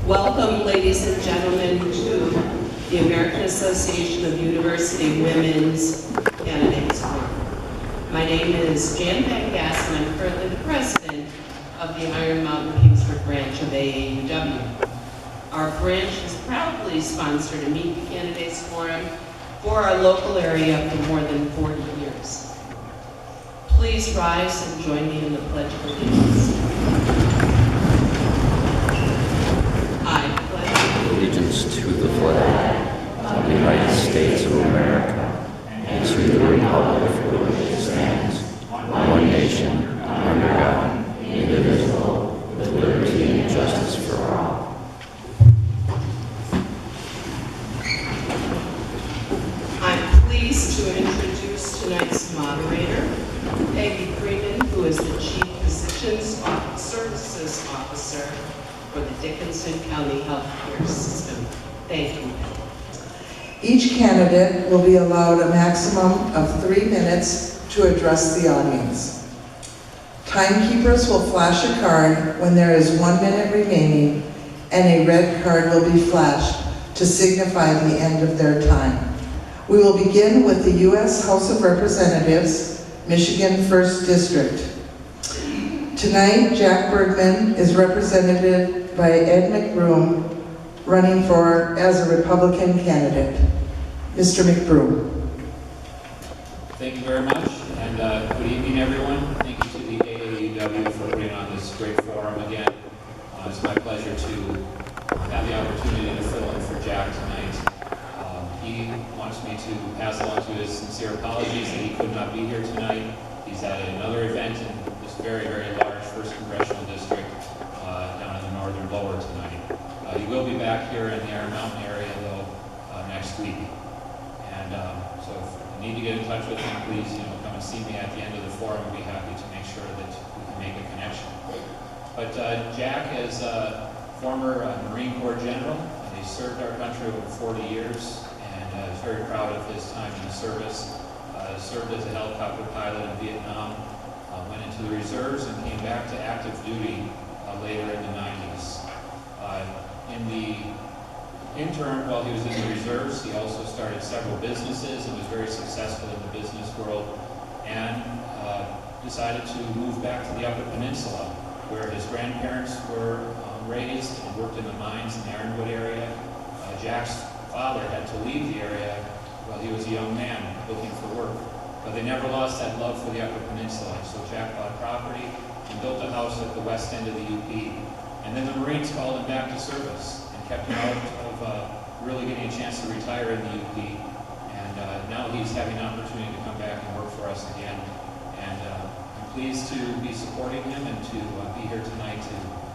Welcome, ladies and gentlemen, to the American Association of University Women's Candidates Forum. My name is Jan Pengass, and I'm currently the president of the Iron Mountain Kingsford branch of AAUW. Our branch has proudly sponsored a Meet the Candidates Forum for our local area for more than 40 years. Please rise and join me in the Pledge of Allegiance. I pledge allegiance to the flag of the United States of America and to the republic for which it stands, one nation, under God, indivisible, with liberty and justice for all. I'm pleased to introduce tonight's moderator, Peggy Freeman, who is the Chief Physician's Services Officer for the Dickinson County Healthcare System. Thank you. Each candidate will be allowed a maximum of 3 minutes to address the audience. Timekeepers will flash a card when there is 1 minute remaining, and a red card will be flashed to signify the end of their time. We will begin with the U.S. House of Representatives, Michigan 1st District. Tonight, Jack Bergman is represented by Ed McBroom, running as a Republican candidate. Mr. McBroom. Thank you very much, and good evening, everyone. Thank you to the AAUW for putting on this great forum again. It's my pleasure to have the opportunity to fill in for Jack tonight. He wants me to pass along to his sincere apologies that he could not be here tonight. He's at another event in this very, very large 1st Congressional District down in the northern lower tonight. He will be back here in the Iron Mountain area, though, next week. And so if you need to get in touch with him, please come and see me at the end of the forum. I'll be happy to make sure that we can make a connection. But Jack is a former Marine Corps general. He served our country over 40 years. And is very proud of his time in the service. Served as a helicopter pilot in Vietnam, went into the reserves and came back to active duty later in the 90s. In the interim, while he was in the reserves, he also started several businesses and was very successful in the business world, and decided to move back to the Upper Peninsula, where his grandparents were raised and worked in the mines in the Ironwood area. Jack's father had to leave the area while he was a young man looking for work, but they never lost that love for the Upper Peninsula. So Jack bought property and built a house at the west end of the UP. And then the Marines called him back to service and kept him out of really getting a chance to retire in the UP. And now he's having an opportunity to come back and work for us again. And I'm pleased to be supporting him and to be here tonight to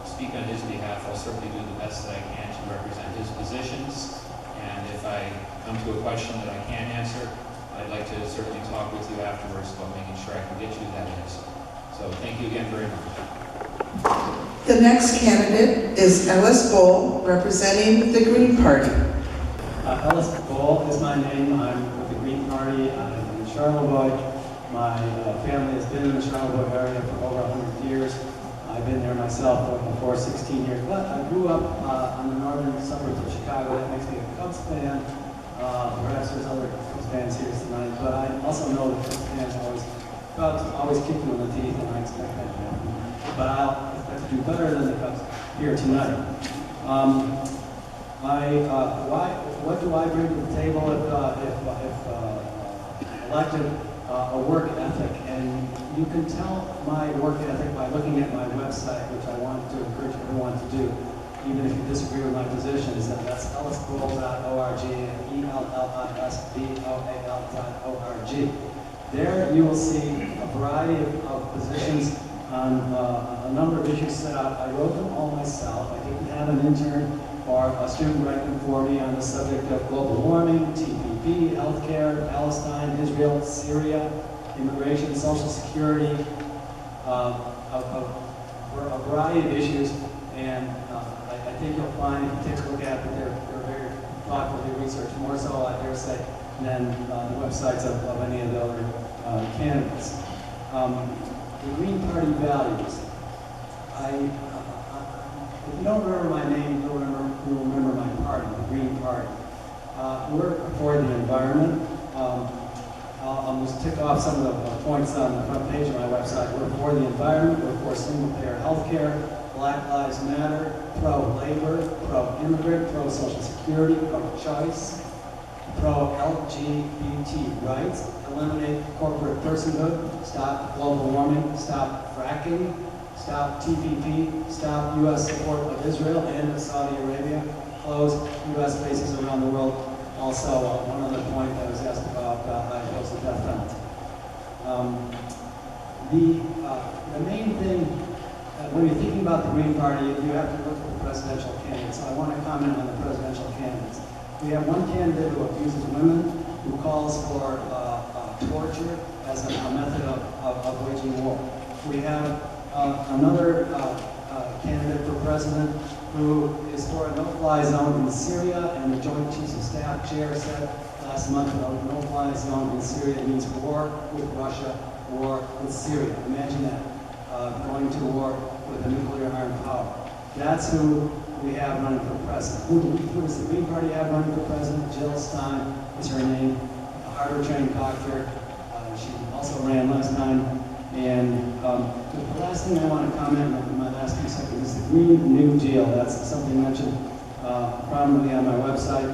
speak on his behalf. I'll certainly do the best that I can to represent his positions. And if I come to a question that I can't answer, I'd like to certainly talk with you afterwards about making sure I can get you that answer. So thank you again very much. The next candidate is Ellis Boal, representing the Green Party. Ellis Boal is my name. I'm with the Green Party. I'm in Charlevoix. My family has been in the Charlevoix area for over 100 years. I've been there myself for 16 years, but I grew up on the northern suburbs of Chicago. That makes me a Cubs fan. Perhaps there's other Cubs fans here tonight, but I also know that Cubs fans always kick you in the teeth, and I expect that to happen. But I'll expect to do better than the Cubs here tonight. What do I bring to the table if elected? A work ethic, and you can tell my work ethic by looking at my website, which I want to encourage everyone to do, even if you disagree with my positions. That's ellisboal.org, ELLISBOAL.org. There you will see a variety of positions on a number of issues set out. I wrote them all myself. I didn't have an intern or a student write them for me on the subject of global warming, TPP, healthcare, Palestine, Israel, Syria, immigration, Social Security, a variety of issues. And I think you'll find, if you take a look at it, they're very thoughtfully researched, more so, I dare say, than the websites of any of the other candidates. The Green Party values. If you don't remember my name, you'll remember who remember my party, the Green Party. We're for the environment. I'll just tick off some of the points on the front page of my website. We're for the environment, we're for single-payer health care, Black Lives Matter, pro-labor, pro-immigrant, pro-social security, pro-choice, pro-LGBT rights, eliminate corporate personhood, stop global warming, stop fracking, stop TPP, stop U.S. support of Israel and of Saudi Arabia, close U.S. bases around the world. Also, one other point that was asked about, I oppose the death penalty. The main thing, when you're thinking about the Green Party, you have to look at the presidential candidates. So I want to comment on the presidential candidates. We have one candidate who abuses women, who calls for torture as a method of waging war. We have another candidate for president who is for a no-fly zone in Syria, and the Joint Chiefs of Staff chair said last month that a no-fly zone in Syria means war with Russia, war with Syria. Imagine that, going to war with a nuclear armed power. That's who we have running for president. Who does the Green Party have running for president? Jill Stein is her name, a Harvard-trained doctor. She also ran last time. And the last thing I want to comment on in my last few seconds is the Green New Deal. That's something mentioned prominently on my website.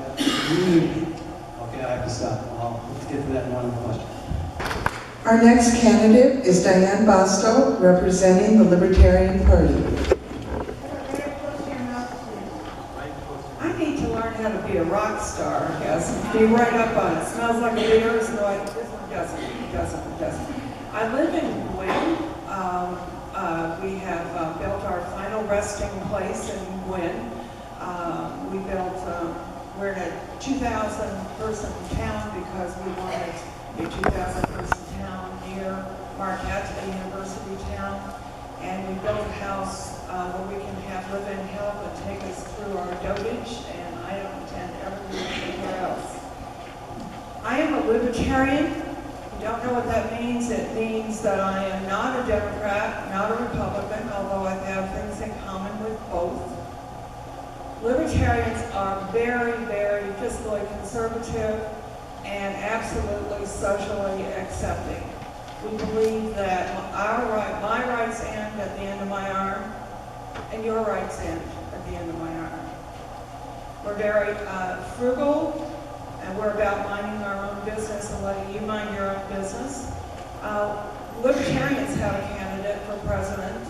Okay, I have to stop. Let's get to that in one question. Our next candidate is Diane Bostow, representing the Libertarian Party. I need to learn how to be a rock star, I guess. Be right up on it. Smells like a beer. No, this one doesn't. It doesn't. I live in Gwynn. We have built our final resting place in Gwynn. We're in a 2,000-person town because we wanted a 2,000-person town near Marquette, a university town. And we built a house where we can have live-in help and take us through our dotage, and I don't intend ever to live anywhere else. I am a libertarian. Don't know what that means. It means that I am not a Democrat, not a Republican, although I have things in common with both. Libertarians are very, very fiscally conservative and absolutely socially accepting. We believe that my rights end at the end of my arm, and your rights end at the end of my arm. We're very frugal. And we're about minding our own business and letting you mind your own business. Libertarians have a candidate for president,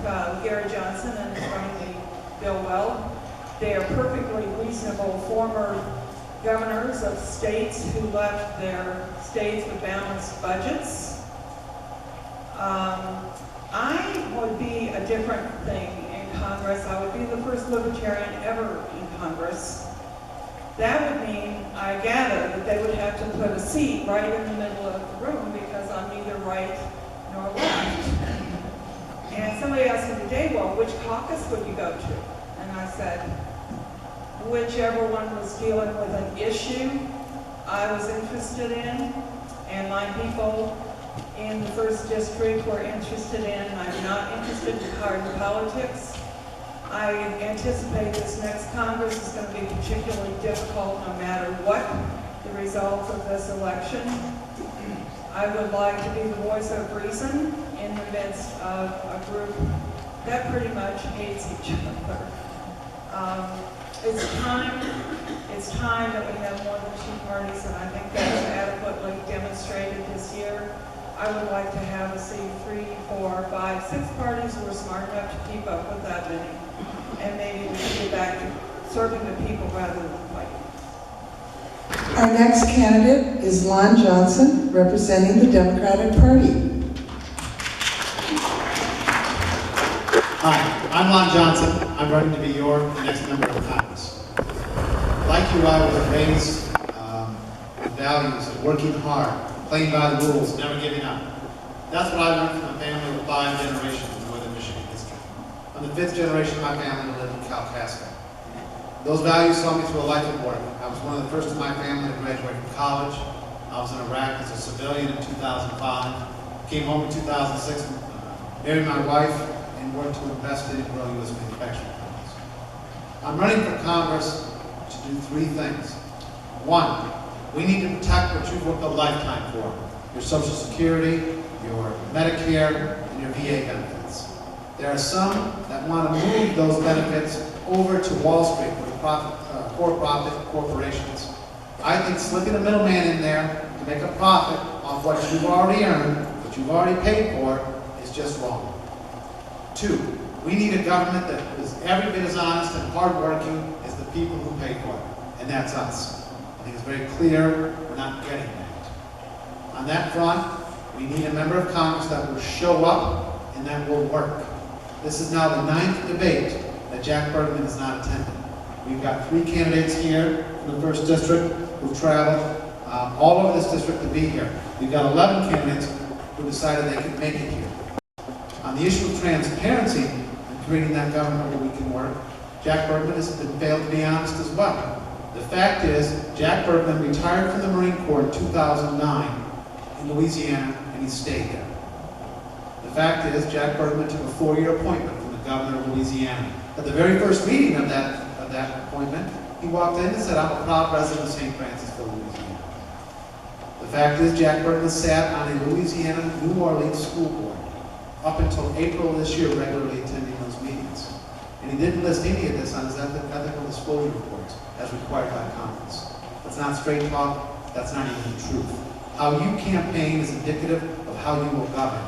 Gary Johnson, and is running the bill well. They are perfectly reasonable former governors of states who left their states with balanced budgets. I would be a different thing in Congress. I would be the first libertarian ever in Congress. That would mean, I gather, that they would have to put a seat right in the middle of the room because I'm neither right nor left. And somebody asked me today, well, which caucus would you go to? And I said, whichever one was dealing with an issue I was interested in, and my people in the 1st District were interested in. I'm not interested in partisan politics. I anticipate this next Congress is going to be particularly difficult no matter what the results of this election. I would like to be the voice of reason in the midst of a group that pretty much hates each other. It's time that we have more than 2 parties, and I think that's adequately demonstrated this year. I would like to have a see 3, 4, 5, 6 parties who are smart enough to keep up with that many. And maybe we should get back to serving the people rather than fighting. Our next candidate is Lon Johnson, representing the Democratic Party. Hi, I'm Lon Johnson. I'm running to be your next member of Congress. Like you, I was raised values of working hard, playing by the rules, never giving up. That's what I learned from a family of 5 generations in northern Michigan history. I'm the 5th generation of my family to live in Kalkaska. Those values saw me through a life of work. I was one of the first in my family to graduate from college. I was in Iraq as a civilian in 2005. Came home in 2006, married my wife, and worked to invest in and grow U.S. manufacturing companies. I'm running for Congress to do three things. One, we need to protect what you've worked a lifetime for. Your Social Security, your Medicare, and your VA benefits. There are some that want to move those benefits over to Wall Street with for-profit corporations. I think slipping a middleman in there to make a profit off what you've already earned, what you've already paid for, is just wrong. Two, we need a government that is every bit as honest and hardworking as the people who pay for it, and that's us. I think it's very clear we're not getting that. On that front, we need a member of Congress that will show up and that will work. This is now the 9th debate that Jack Bergman has not attended. We've got 3 candidates here from the 1st District who've traveled all over this district to be here. We've got 11 candidates who decided they could make it here. On the issue of transparency and creating that government where we can work, Jack Bergman has been failed to be honest as well. The fact is, Jack Bergman retired from the Marine Corps in 2009 in Louisiana, and he stayed there. The fact is, Jack Bergman took a 4-year appointment from the governor of Louisiana. At the very first meeting of that appointment, he walked in and said, "I'm a proud resident of St. Francisville, Louisiana." The fact is, Jack Bergman sat on a Louisiana New Orleans school board up until April of this year, regularly attending those meetings. And he didn't list any of this on his ethical disclosure reports as required by Congress. That's not straight talk. That's not even the truth. How you campaign is indicative of how you will govern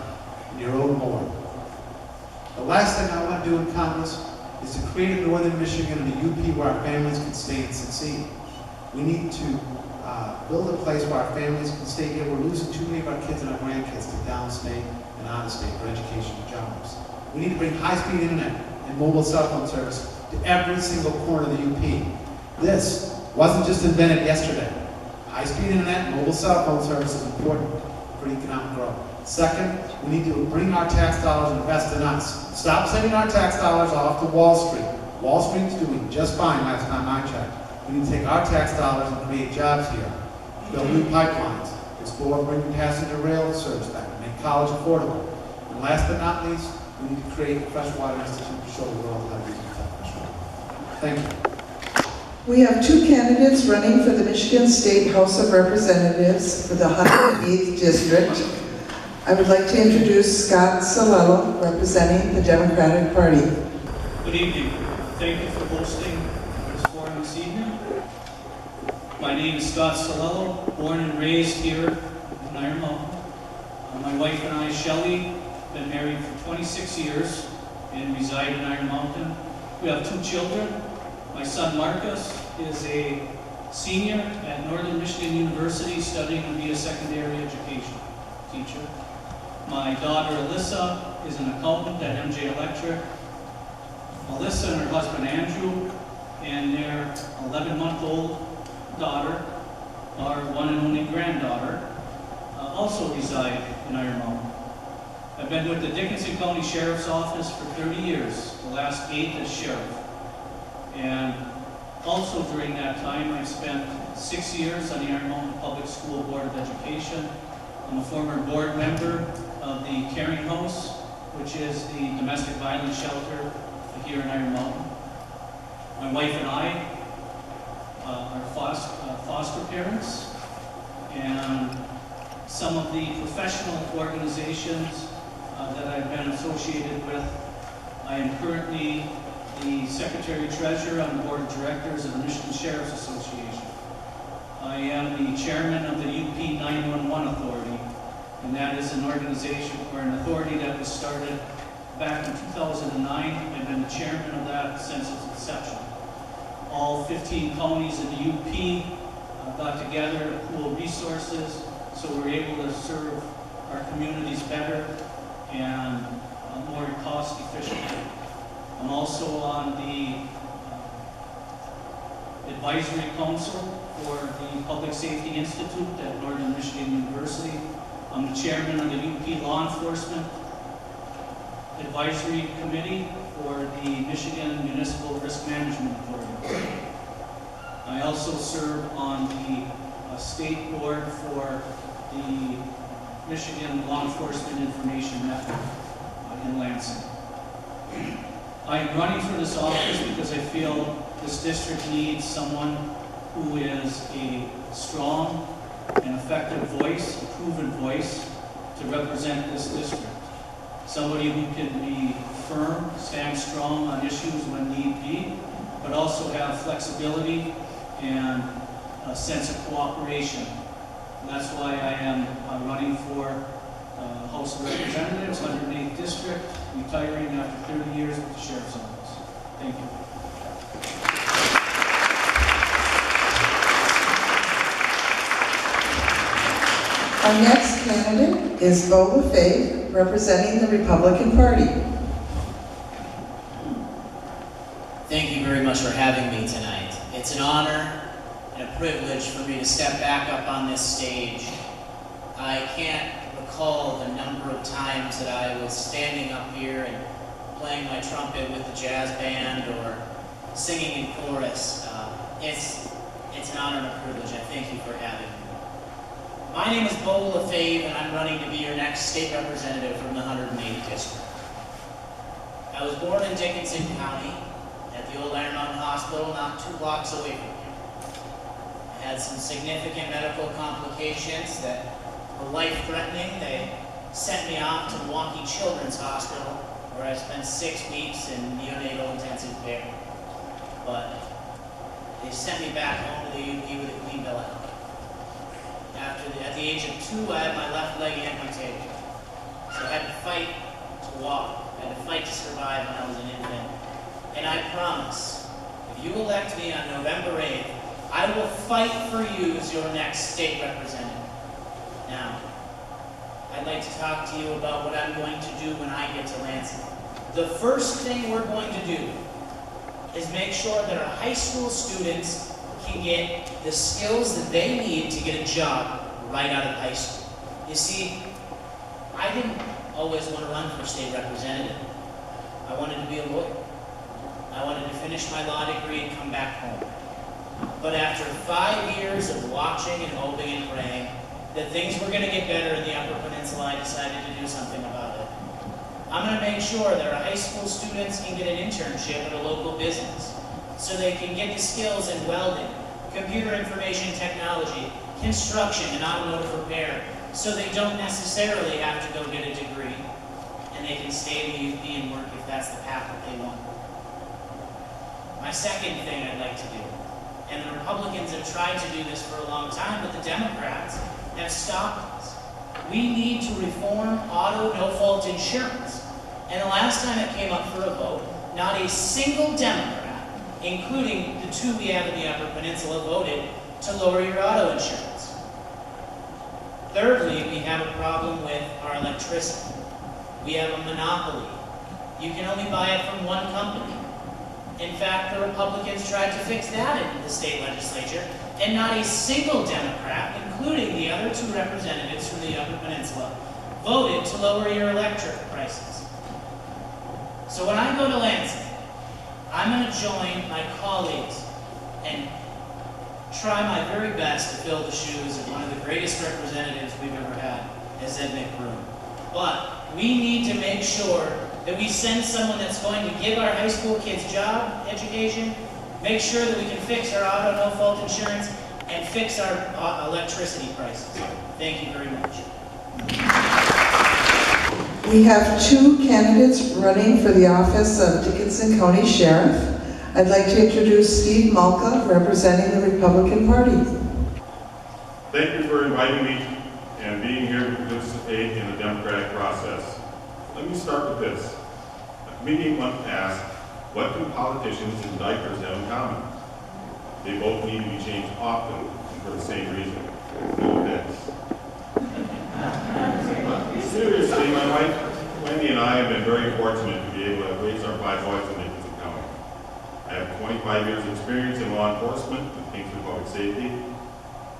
in your own board. The last thing I want to do in Congress is to create a northern Michigan and a UP where our families can stay and succeed. We need to build a place where our families can stay here. We're losing too many of our kids and our grandkids to downstate and out-of-state for education and jobs. We need to bring high-speed internet and mobile cell phone service to every single corner of the UP. This wasn't just invented yesterday. High-speed internet and mobile cell phone service is important for economic growth. Second, we need to bring our tax dollars and invest in us. Stop sending our tax dollars off to Wall Street. Wall Street's doing just fine last time I checked. We need to take our tax dollars and create jobs here, build new pipelines, explore bringing passenger rail service back, make college affordable. And last but not least, we need to create a freshwater institute to show the world how to use fresh water. Thank you. We have 2 candidates running for the Michigan State House of Representatives for the 108th District. I would like to introduce Scott Cellello, representing the Democratic Party. Good evening. Thank you for hosting this forum this evening. My name is Scott Cellello, born and raised here in Iron Mountain. My wife and I, Shelley, have been married for 26 years and reside in Iron Mountain. We have 2 children. My son Marcus is a senior at Northern Michigan University studying to be a secondary education teacher. My daughter Alyssa is an accountant at MJ Electric. Alyssa and her husband Andrew and their 11-month-old daughter, our one and only granddaughter, also reside in Iron Mountain. I've been with the Dickinson County Sheriff's Office for 30 years, the last 8 as sheriff. And also during that time, I've spent 6 years on the Iron Mountain Public School Board of Education. I'm a former board member of the Caring House, which is the domestic violence shelter here in Iron Mountain. My wife and I are foster parents, and some of the professional organizations that I've been associated with, I am currently the Secretary-Treasurer on the Board of Directors of the Michigan Sheriff's Association. I am the Chairman of the UP 911 Authority, and that is an organization or an authority that was started back in 2009. I've been the Chairman of that since its inception. All 15 counties in the UP got together to pool resources so we're able to serve our communities better and more cost efficiently. I'm also on the Advisory Council for the Public Safety Institute at Northern Michigan University. I'm the chairman of the UP Law Enforcement Advisory Committee for the Michigan Municipal Risk Management Authority. I also serve on the state board for the Michigan Law Enforcement Information Network in Lansing. I'm running for this office because I feel this district needs someone who is a strong and effective voice, a proven voice, to represent this district. Somebody who can be firm, stand strong on issues when need be, but also have flexibility and a sense of cooperation. And that's why I am running for House of Representatives, 108th District, retiring after 30 years with the Sheriff's Office. Thank you. Our next candidate is Beau, LaFave, representing the Republican Party. Thank you very much for having me tonight. It's an honor and a privilege for me to step back up on this stage. I can't recall the number of times that I was standing up here and playing my trumpet with the jazz band or singing in chorus. It's an honor and a privilege. I thank you for having me. My name is Boal, LaFave, and I'm running to be your next state representative from the 108th District. I was born in Dickinson County at the old Iron Mountain Hospital, not 2 blocks away from here. I had some significant medical complications that were life-threatening. They sent me off to Milwaukee Children's Hospital, where I spent 6 weeks in neonatal intensive care. But they sent me back home to the UP with a clean bill of health. At the age of 2, I had my left leg amputated. So I had to fight to walk. I had to fight to survive when I was an infant. And I promise, if you elect me on November 8th, I will fight for you as your next state representative. Now, I'd like to talk to you about what I'm going to do when I get to Lansing. The first thing we're going to do is make sure that our high school students can get the skills that they need to get a job right out of high school. You see, I didn't always want to run for state representative. I wanted to be a lawyer. I wanted to finish my law degree and come back home. But after 5 years of watching and hoping and praying that things were going to get better in the Upper Peninsula, I decided to do something about it. I'm going to make sure that our high school students can get an internship at a local business so they can get the skills in welding, computer information technology, construction, and automotive repair, so they don't necessarily have to go get a degree, and they can stay in the UP and work if that's the path that they want. My second thing I'd like to do, and the Republicans have tried to do this for a long time, but the Democrats have stopped us. We need to reform auto no-fault insurance. And the last time it came up for a vote, not a single Democrat, including the 2 we have in the Upper Peninsula, voted to lower your auto insurance. Thirdly, we have a problem with our electricity. We have a monopoly. You can only buy it from one company. In fact, the Republicans tried to fix that in the state legislature, and not a single Democrat, including the other 2 representatives from the Upper Peninsula, voted to lower your electric prices. So when I go to Lansing, I'm going to join my colleagues and try my very best to fill the shoes of one of the greatest representatives we've ever had, as Ed McBroom. But we need to make sure that we send someone that's going to give our high school kids job education, make sure that we can fix our auto no-fault insurance, and fix our electricity prices. Thank you very much. We have 2 candidates running for the office of Dickinson County Sheriff. I'd like to introduce Steve Mulka, representing the Republican Party. Thank you for inviting me and being here to participate in the democratic process. Let me start with this. A comedian once asked, what do politicians and dikers have in common? They both need to be changed often and for the same reason. No offense. Seriously, my wife Wendy and I have been very fortunate to be able to raise our 5 boys in Dickinson County. I have 25 years experience in law enforcement with Kingsford Public Safety,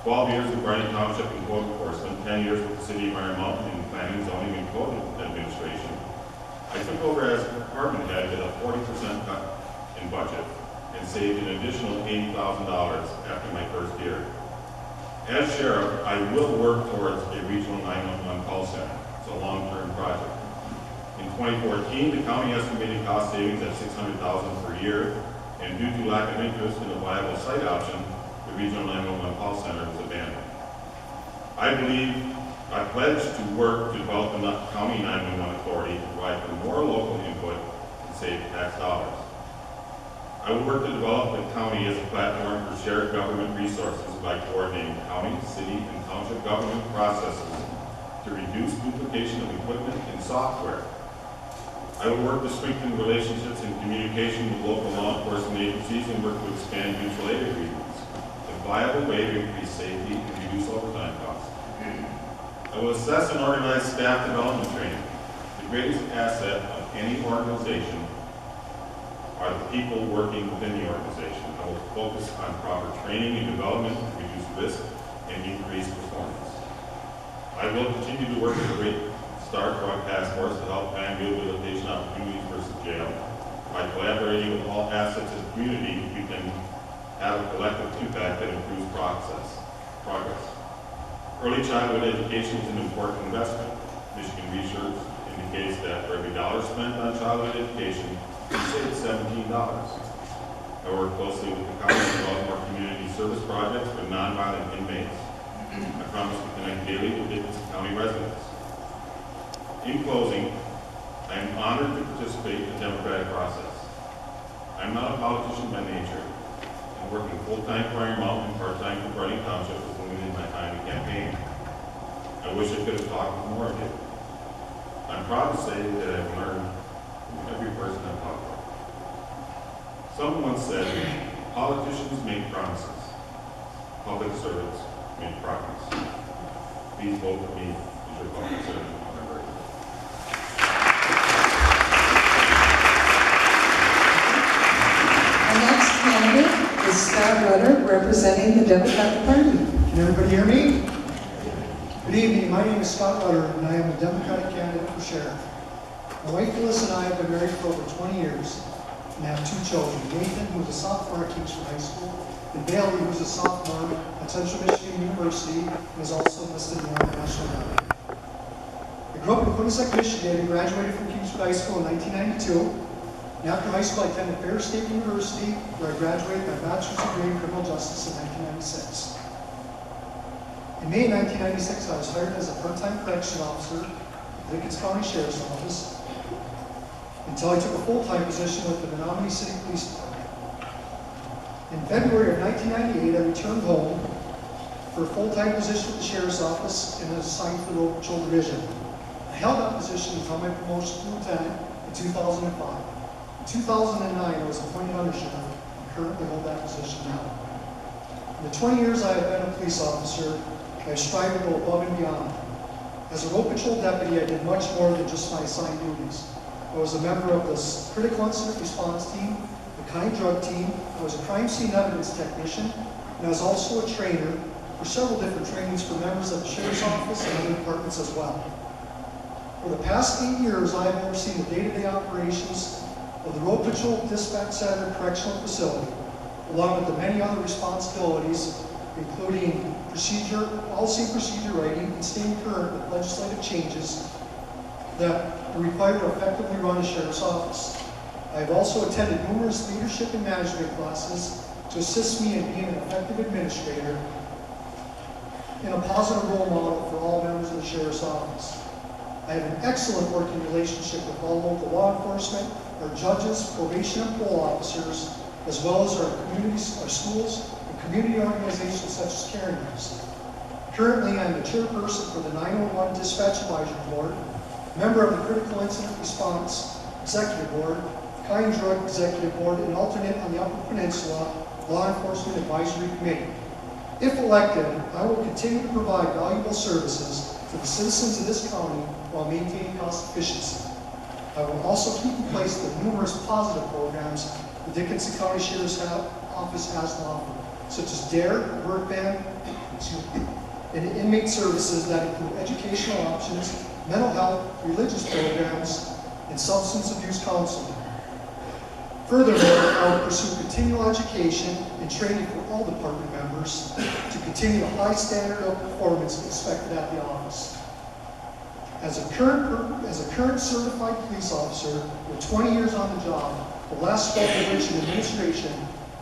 12 years with Bryan Township in code enforcement, 10 years with the City of Iron Mountain in planning, zoning, and code administration. I took over as department head with a 40% cut in budget and saved an additional $80,000 after my first year. As sheriff, I will work towards a regional 911 call center. It's a long-term project. In 2014, the county estimated cost savings at $600,000 per year, and due to lack of interest in a viable site option, the regional 911 call center was abandoned. I pledge to work to develop the county 911 authority to provide for more local input and save tax dollars. I will work to develop the county as a platform for shared government resources by coordinating county, city, and township government processes to reduce duplication of equipment and software. I will work to strengthen relationships and communication with local law enforcement agencies and work to expand mutual aid agreements, a viable way to increase safety and reduce overtime costs. I will assess and organize staff development training. The greatest asset of any organization are the people working within the organization. I will focus on proper training and development to reduce risk and increase performance. I will continue to work with the Great Star Drug Task Force to help find rehabilitation opportunities versus jail. By collaborating with all assets of the community, we can have a collective impact that improves progress. Early childhood education is an important investment. Michigan research indicates that for every dollar spent on childhood education, we save $17. I work closely with the county to develop more community service projects for nonviolent inmates. I promise to connect daily with Dickinson County residents. In closing, I am honored to participate in the democratic process. I am not a politician by nature, and working full-time for Iron Mountain and part-time for Bergman Township was limited my time to campaign. I wish I could have talked with more of you. I'm proud to say that I've learned from every person I've talked to. Someone once said, politicians make promises, public servants make progress. Please vote for me as your public servant. Candidate is Scott Rutter, representing the Democratic Party. Can everybody hear me? Good evening. My name is Scott Rutter, and I am a Democratic candidate for sheriff. My wife Ellis and I have been married for over 20 years and have 2 children. Nathan, who is a sophomore at Kingsford High School, and Bailey, who is a sophomore at Central Michigan University and is also enlisted in the Army National Guard. I grew up in Quinnipiac, Michigan, and graduated from Kingsford High School in 1992. And after high school, I attended Ferris State University, where I graduated my bachelor's degree in criminal justice in 1996. In May 1996, I was hired as a part-time correction officer at the Dickinson County Sheriff's Office until I took a full-time position with the Menominee City Police Department. In February of 1998, I returned home for a full-time position at the Sheriff's Office and was assigned to the Road Patrol Division. I held that position until my promotion to lieutenant in 2005. In 2009, I was appointed undersheriff and currently hold that position now. In the 20 years I have been a police officer, I have strived to go above and beyond. As a road patrol deputy, I did much more than just my assigned duties. I was a member of the critical incident response team, the kind drug team, I was a crime scene evidence technician, and I was also a trainer for several different trainings for members of the Sheriff's Office and other departments as well. For the past 8 years, I have overseen the day-to-day operations of the Road Patrol Dispatch Center Correctional Facility, along with the many other responsibilities, including policy and procedure writing, and staying current with legislative changes that are required to effectively run a sheriff's office. I have also attended numerous leadership and management classes to assist me in being an effective administrator and a positive role model for all members of the sheriff's office. I have an excellent working relationship with all local law enforcement, our judges, probation and parole officers, as well as our communities, our schools, and community organizations such as Caringers. Currently, I am the chairperson for the 911 Dispatch Advisory Board, member of the Critical Incident Response Executive Board, Kind Drug Executive Board, and alternate on the Upper Peninsula Law Enforcement Advisory Committee. If elected, I will continue to provide valuable services to the citizens of this county while maintaining cost efficiency. I will also keep in place the numerous positive programs the Dickinson County Sheriff's Office has to offer, such as DARE, Bergman, and inmate services that include educational options, mental health, religious programs, and substance abuse counseling. Furthermore, I will pursue continual education and training for all department members to continue the high standard of performance expected at the office. As a current certified police officer with 20 years on the job, the last 12 of which in administration,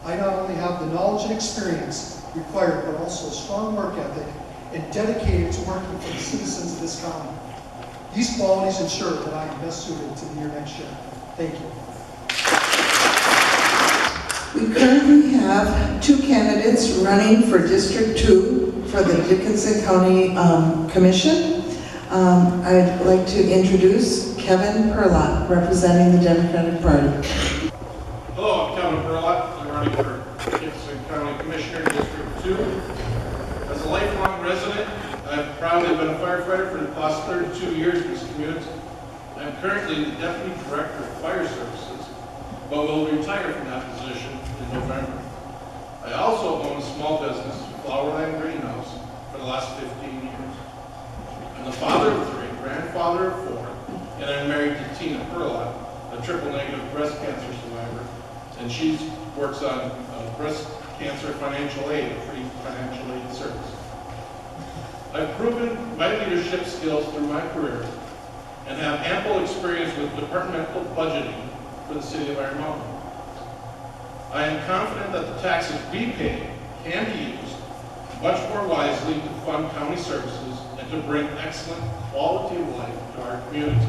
I not only have the knowledge and experience required, but also a strong work ethic and dedicated to working for the citizens of this county. These qualities ensure that I am best suited to be your next sheriff. Thank you. We currently have 2 candidates running for District 2 for the Dickinson County Commission. I'd like to introduce Kevin Pirlot, representing the Democratic Party. Hello, I'm Kevin Pirlot. I'm running for Kingsford County Commissioner, District 2. As a lifelong resident, I've proudly been a firefighter for the past 32 years in this community. I'm currently the Deputy Director of Fire Services, but will retire from that position in November. I also own a small business, Flowerland Greenhouse, for the last 15 years. I'm the father of 3, grandfather of 4, and I'm married to Tina Pirlot, a triple-negative breast cancer survivor, and she works on breast cancer financial aid, a free financial aid service. I've proven my leadership skills through my career and have ample experience with departmental budgeting for the city of Iron Mountain. I am confident that the taxes we pay can be used much more wisely to fund county services and to bring excellent quality of life to our community.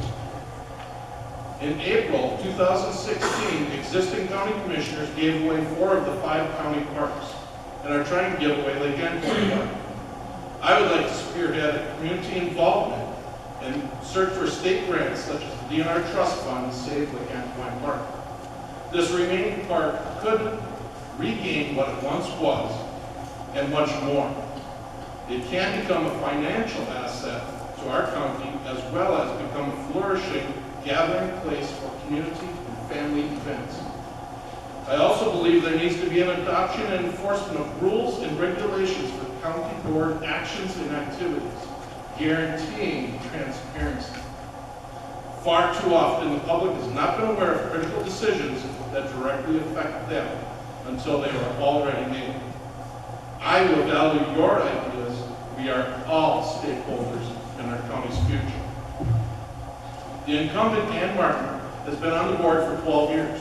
In April 2016, existing county commissioners gave away 4 of the 5 county parks and are trying to give away Lake Endpoint Park. I would like to spearhead community involvement and search for state grants such as the DNR Trust Fund to save Lake Endpoint Park. This remaining park could regain what it once was and much more. It can become a financial asset to our county as well as become a flourishing gathering place for community and family events. I also believe there needs to be an adoption and enforcement of rules and regulations for county board actions and activities, guaranteeing transparency. Far too often, the public has not been aware of critical decisions that directly affect them until they are already made. I will value your ideas. We are all stakeholders in our county's future. The incumbent, Ann Martin, has been on the board for 12 years.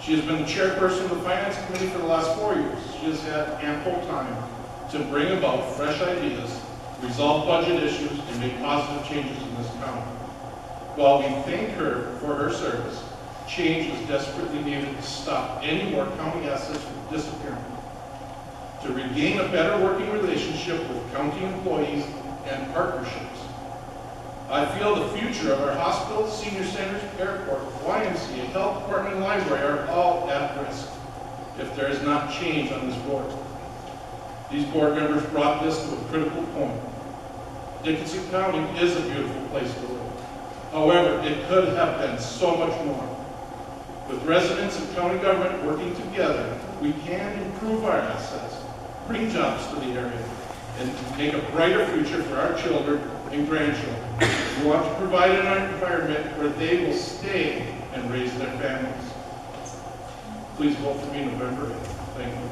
She has been the chairperson of the Finance Committee for the last 4 years. She has had ample time to bring about fresh ideas, resolve budget issues, and make positive changes in this county. While we thank her for her service, change is desperately needed to stop any more county assets from disappearing, to regain a better working relationship with county employees and partnerships. I feel the future of our hospitals, senior centers, airport, YMCA, health department, and library are all at risk if there is not change on this board. These board members brought this to a critical point. Dickinson County is a beautiful place to live. However, it could have been so much more. With residents and county government working together, we can improve our assets, bring jobs to the area, and make a brighter future for our children and grandchildren. We want to provide an environment where they will stay and raise their families. Please vote for me November 8th. Thank you.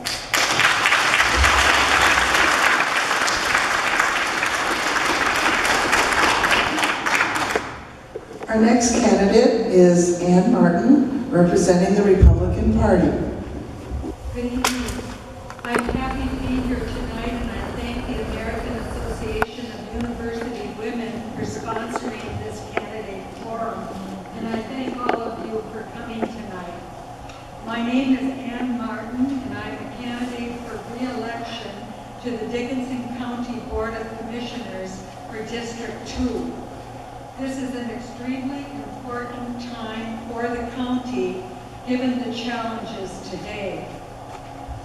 Our next candidate is Ann Martin, representing the Republican Party. Good evening. I'm happy to be here tonight, and I thank the American Association of University Women for sponsoring this candidate forum. And I thank all of you for coming tonight. My name is Ann Martin, and I'm a candidate for re-election to the Dickinson County Board of Commissioners for District 2. This is an extremely important time for the county, given the challenges today.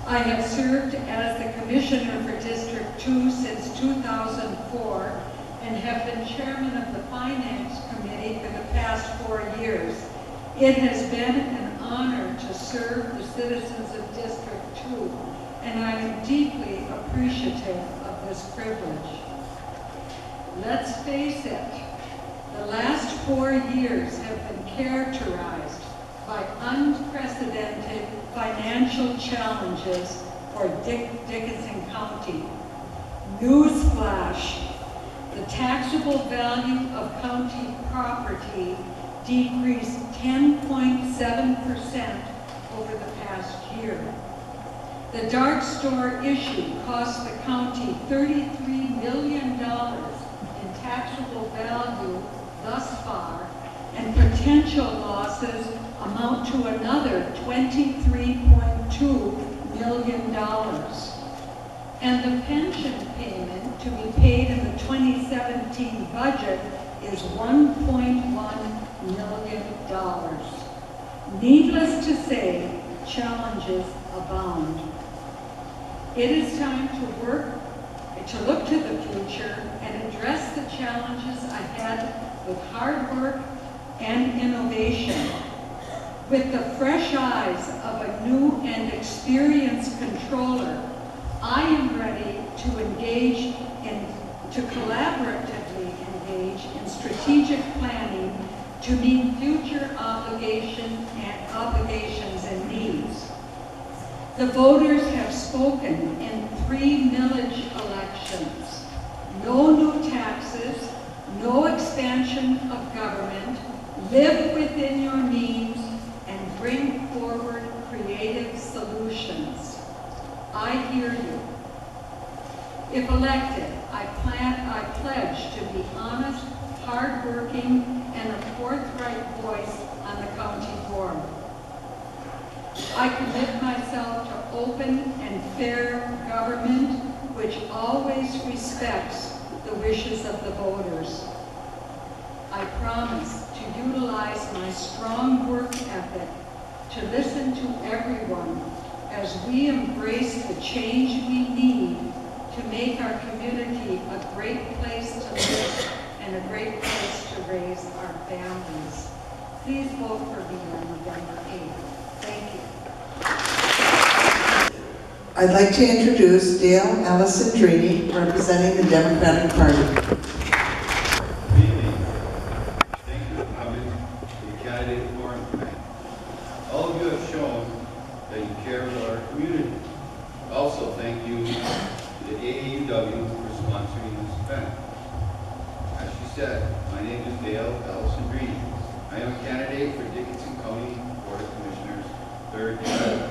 I have served as the Commissioner for District 2 since 2004 and have been Chairman of the Finance Committee for the past 4 years. It has been an honor to serve the citizens of District 2, and I am deeply appreciative of this privilege. Let's face it, the last 4 years have been characterized by unprecedented financial challenges for Dickinson County. Newsflash, The taxable value of county property decreased 10.7% over the past year. The dark store issue cost the county $33 million in taxable value thus far, and potential losses amount to another $23.2 million. And the pension payment to be paid in the 2017 budget is $1.1 million. Needless to say, challenges abound. It is time to look to the future and address the challenges ahead with hard work and innovation. With the fresh eyes of a new and experienced controller, I am ready to collaboratively engage in strategic planning to meet future obligations and needs. The voters have spoken in 3 millage elections. No new taxes, no expansion of government, live within your means, and bring forward creative solutions. I hear you. If elected, I pledge to be honest, hardworking, and a forthright voice on the county board. I commit myself to open and fair government, which always respects the wishes of the voters. I promise to utilize my strong work ethic to listen to everyone as we embrace the change we need to make our community a great place to live and a great place to raise our families. Please vote for me on November 8th. Thank you. I'd like to introduce Dale Allison-Drini, representing the Democratic Party. Good evening. Thank you for coming to the candidate forum tonight. All of you have shown that you care about our community. Also, thank you to the AAUW for sponsoring this event. As she said, my name is Dale Allison-Drini. I am a candidate for Dickinson County Board of Commissioners, 3rd District.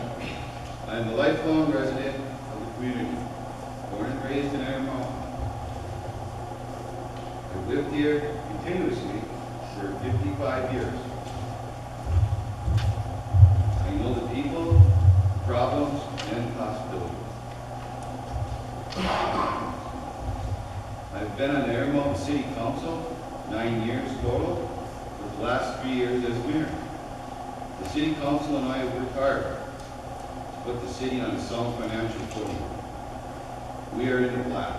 I am a lifelong resident of the community, born and raised in Iron Mountain. I've lived here continuously for 55 years. I know the people, problems, and possibilities. I've been on the Iron Mountain City Council 9 years total, with the last 3 years as mayor. The City Council and I have worked hard to put the city on a sound financial footing. We are in the black.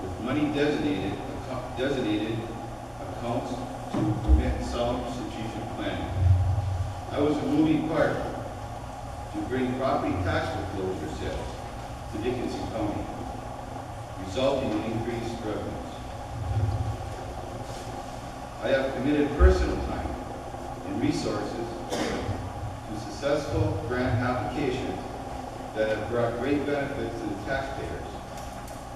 With money designated accounts to permit sound strategic planning. I was a moving part to bring property tax foreclosure sales to Dickinson County, resulting in increased revenues. I have committed personal time and resources to successful grant applications that have brought great benefits to the taxpayers.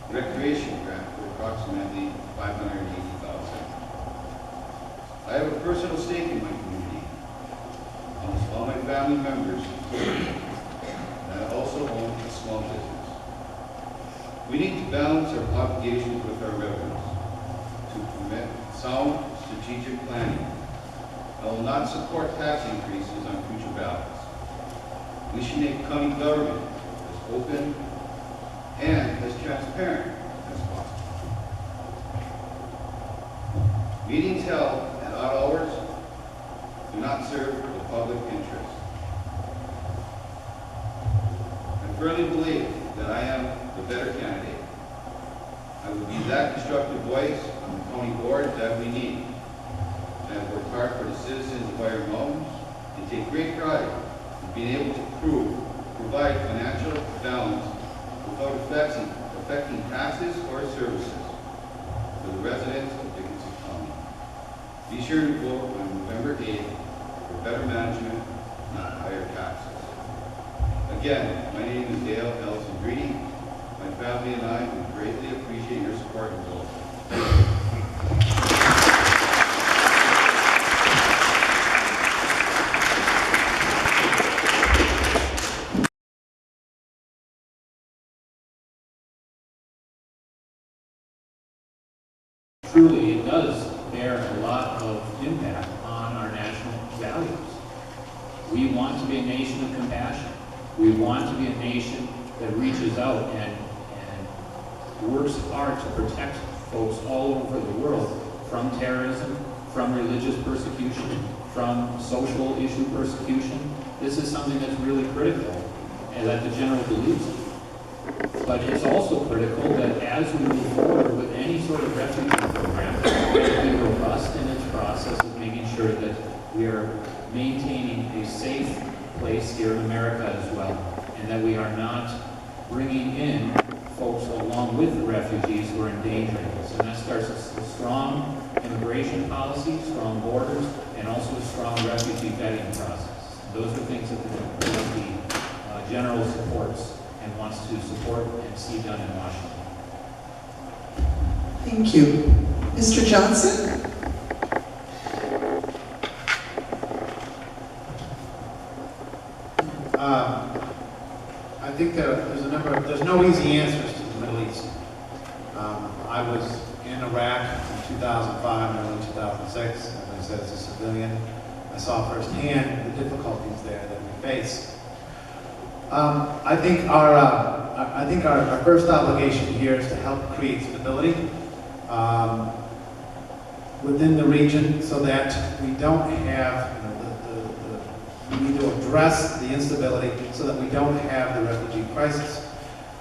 Recreation grant for approximately $580,000. I have a personal stake in my community. Almost all my family members, and I also own a small business. We need to balance our obligations with our revenues to permit sound strategic planning. I will not support tax increases on future ballots. We should make county government as open and as transparent as possible. Meetings held at odd hours do not serve the public interest. I firmly believe that I am the better candidate. I will be that constructive voice on the county board that we need. I have worked hard for the citizens of Iron Mountain and take great pride in being able to provide financial balance without affecting taxes or services for the residents of Dickinson County. Be sure to vote on November 8th for better management, not higher taxes. Again, my name is Dale Allison-Drini. My family and I would greatly appreciate your support and vote. Truly, it does bear a lot of impact on our national values. We want to be a nation of compassion. We want to be a nation that reaches out and works hard to protect folks all over the world from terrorism, from religious persecution, from social issue persecution. This is something that's really critical and that the general believes in. But it's also critical that as we move forward with any sort of refugee program, it should be robust in its process of making sure that we are maintaining a safe place here in America as well, and that we are not bringing in folks along with the refugees who are endangering us. And that starts with a strong immigration policy, strong borders, and also a strong refugee vetting process. Those are things that the general supports and wants to support and see done in Washington. Thank you. Mr. Johnson? I think there's no easy answers to the Middle East. I was in Iraq in 2005 and early 2006, as I said, as a civilian. I saw firsthand the difficulties there that we face. I think our first obligation here is to help create stability within the region, so that we don't have, we need to address the instability so that we don't have the refugee crisis.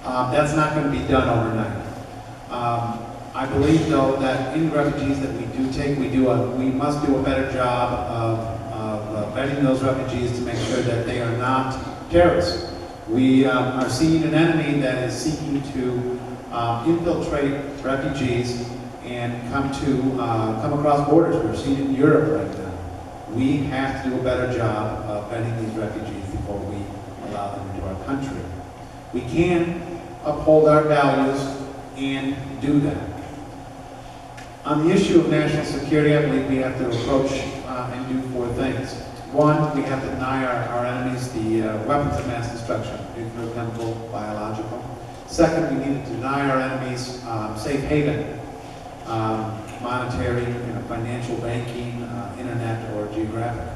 That's not going to be done overnight. I believe, though, that in refugees that we do take, we must do a better job of vetting those refugees to make sure that they are not terrorists. We are seeing an enemy that is seeking to infiltrate refugees and come across borders. We're seeing it in Europe right now. We have to do a better job of vetting these refugees before we allow them into our country. We can uphold our values and do that. On the issue of national security, I believe we have to approach and do four things. One, we have to deny our enemies the weapons of mass destruction, nuclear, chemical, biological. Second, we need to deny our enemies safe haven, monetary, financial, banking, internet, or geographic.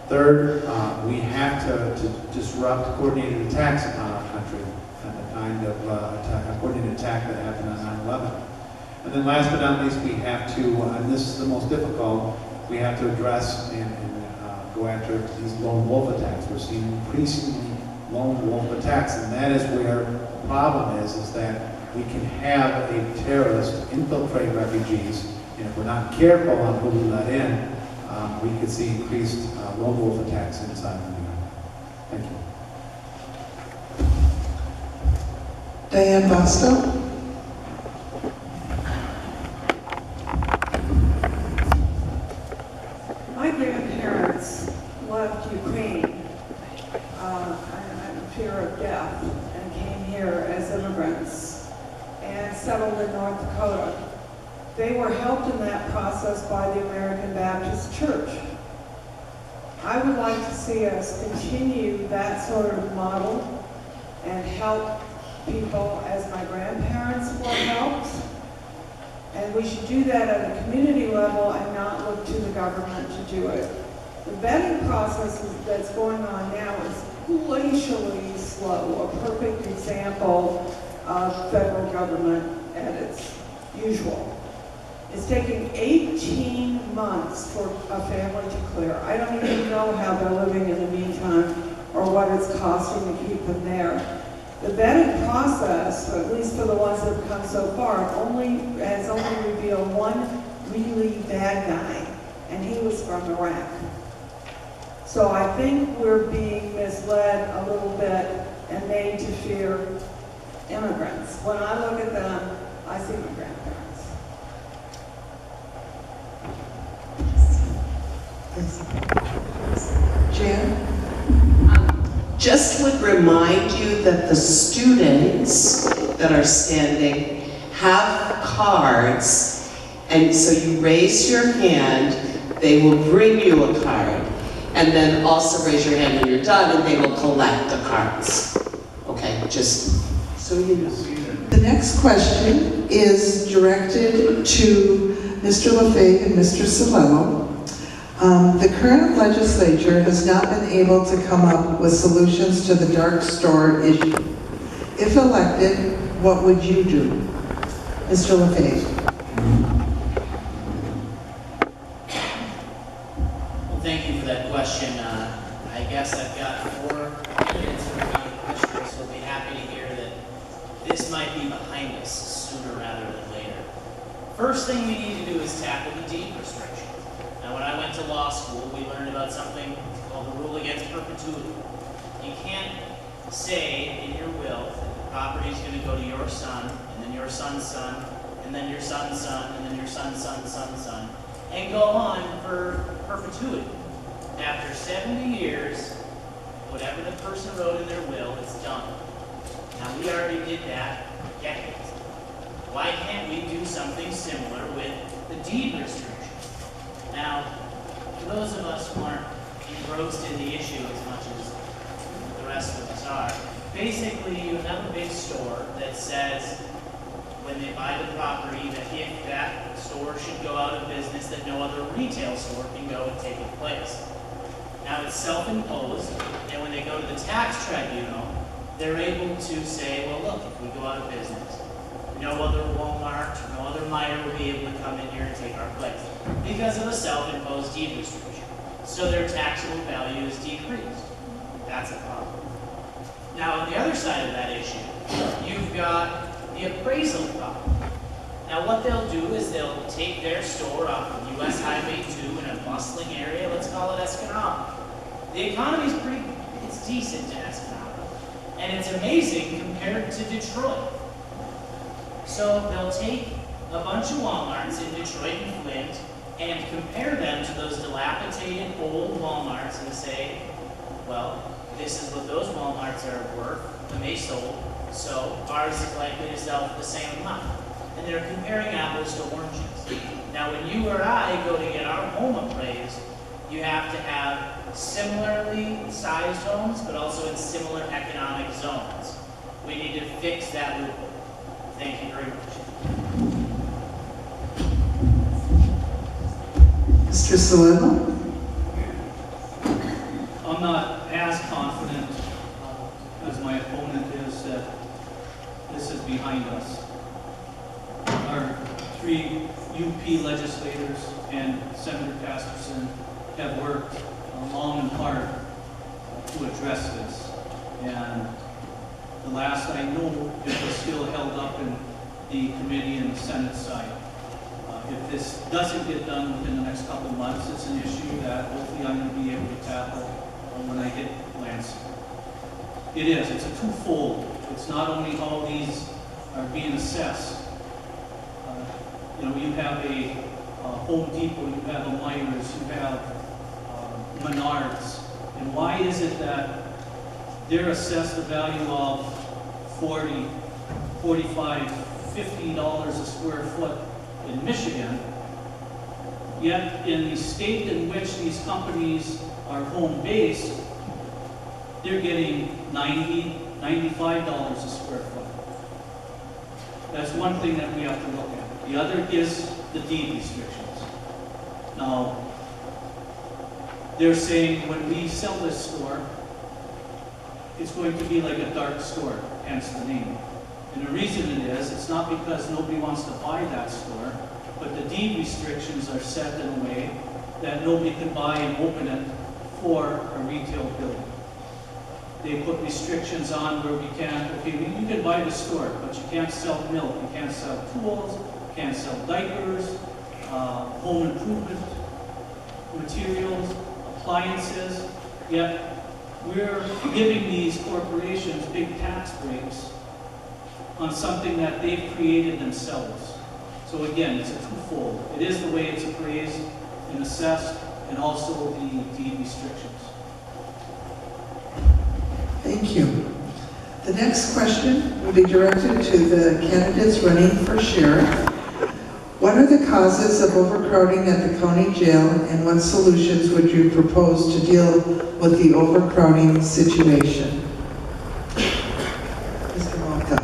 Third, we have to disrupt coordinated attacks upon our country, and the kind of coordinated attack that happened on 9/11. And then last but not least, we have to, and this is the most difficult, we have to address and go after these lone wolf attacks. We're seeing increasingly lone wolf attacks, and that is where the problem is that we can have a terrorist infiltrate refugees, and if we're not careful on who we let in, we could see increased lone wolf attacks inside the Union. Thank you. Diane Bostow? My grandparents left Ukraine out of fear of death and came here as immigrants and settled in North Dakota. They were helped in that process by the American Baptist Church. I would like to see us continue that sort of model and help people as my grandparents were helped. And we should do that at a community level and not look to the government to do it. The vetting process that's going on now is glacially slow, a perfect example of federal government at its usual. It's taking 18 months for a family to clear. I don't even know how they're living in the meantime or what it's costing to keep them there. The vetting process, at least for the ones that have come so far, has only revealed one really bad guy, and he was from Iraq. So I think we're being misled a little bit and made to fear immigrants. When I look at them, I see my grandparents. Jan? Just would remind you that the students that are standing have cards, and so you raise your hand, they will bring you a card, and then also raise your hand when you're done, and they will collect the cards. Okay, just so you know. The next question is directed to Mr. LaFave and Mr. Cellello. The current legislature has not been able to come up with solutions to the dark store issue. If elected, what would you do? Mr. LaFave. Well, thank you for that question. I guess I've got 4 minutes for the county commissioners, so we'll be happy to hear that this might be behind us sooner rather than later. First thing we need to do is tackle the deed restriction. Now, when I went to law school, we learned about something called the rule against perpetuity. You can't say in your will that the property is going to go to your son, and then your son's son, and then your son's son, and then your son's son's son's son, and go on for perpetuity. After 70 years, whatever the person wrote in their will is done. Now, we already did that decades ago. Why can't we do something similar with the deed restriction? Now, for those of us who aren't engrossed in the issue as much as the rest of us are, basically you have a big store that says when they buy the property that if that store should go out of business, that no other retail store can go and take its place. Now it's self-imposed, and when they go to the tax tribunal, they're able to say, well, look, if we go out of business, no other Walmart, no other Meijer will be able to come in here and take our place because of a self-imposed deed restriction. So their taxable value is decreased. That's a problem. Now, on the other side of that issue, you've got the appraisal problem. Now, what they'll do is they'll take their store off of US Highway 2 in a bustling area, let's call it Escanaba. The economy's it's decent in Escanaba, and it's amazing compared to Detroit. So they'll take a bunch of Walmarts in Detroit and Flint and compare them to those dilapidated old Walmarts and say, well, this is what those Walmarts are worth when they sold, so ours is likely to sell for the same amount. And they're comparing apples to oranges. Now, when you or I go to get our home appraised, you have to have similarly sized homes, but also in similar economic zones. We need to fix that loophole. Thank you very much. Mr. Cellello? I'm not as confident as my opponent is that this is behind us. Our 3 UP legislators and Senator Casterson have worked long and hard to address this. And the last I know, it was still held up in the committee and the Senate side. If this doesn't get done within the next couple of months, it's an issue that hopefully I'm going to be able to tackle when I get Lansing. It is. It's a twofold. It's not only how these are being assessed. You have a Home Depot, you have a Myers, you have Menards. And why is it that they're assessed a value of $40, $45, $50 a square foot in Michigan, yet in the state in which these companies are home-based, they're getting $90, $95 a square foot. That's one thing that we have to look at. The other is the deed restrictions. Now, they're saying when we sell this store, it's going to be like a dark store, hence the name. And the reason it is, it's not because nobody wants to buy that store, but the deed restrictions are set in a way that nobody can buy and open it for a retail building. They put restrictions on where we can't, okay, you can buy the store, but you can't sell milk, you can't sell tools, you can't sell diapers, home improvement materials, appliances, yet we're giving these corporations big tax breaks on something that they've created themselves. So again, it's a twofold. It is the way it's appraised and assessed, and also the deed restrictions. Thank you. The next question will be directed to the candidates running for sheriff. What are the causes of overcrowding at the county jail, and what solutions would you propose to deal with the overcrowding situation? Mr. Mulka.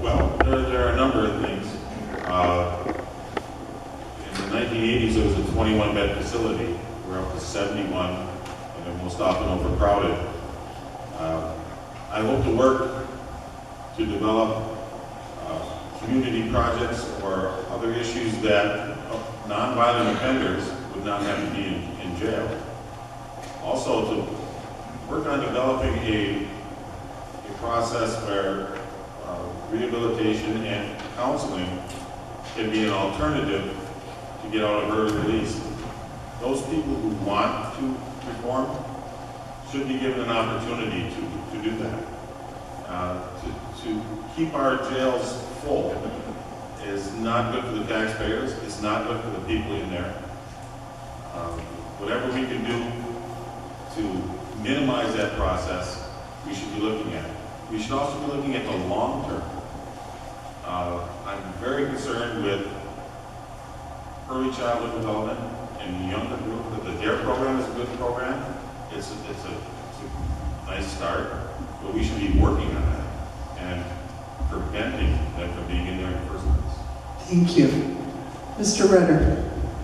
Well, there are a number of things. In the 1980s, it was a 21-bed facility. We're up to 71, and they're most often overcrowded. I hope to work to develop community projects or other issues that nonviolent offenders would not have to be in jail. Also, to work on developing a process where rehabilitation and counseling can be an alternative to get out of early release. Those people who want to reform should be given an opportunity to do that. To keep our jails full is not good for the taxpayers, it's not good for the people in there. Whatever we can do to minimize that process, we should be looking at. We should also be looking at the long term. I'm very concerned with early childhood development in the younger group. The DARE program is a good program. It's a nice start, but we should be working on that and preventing them from being in there in the first place. Thank you. Mr. Rutter.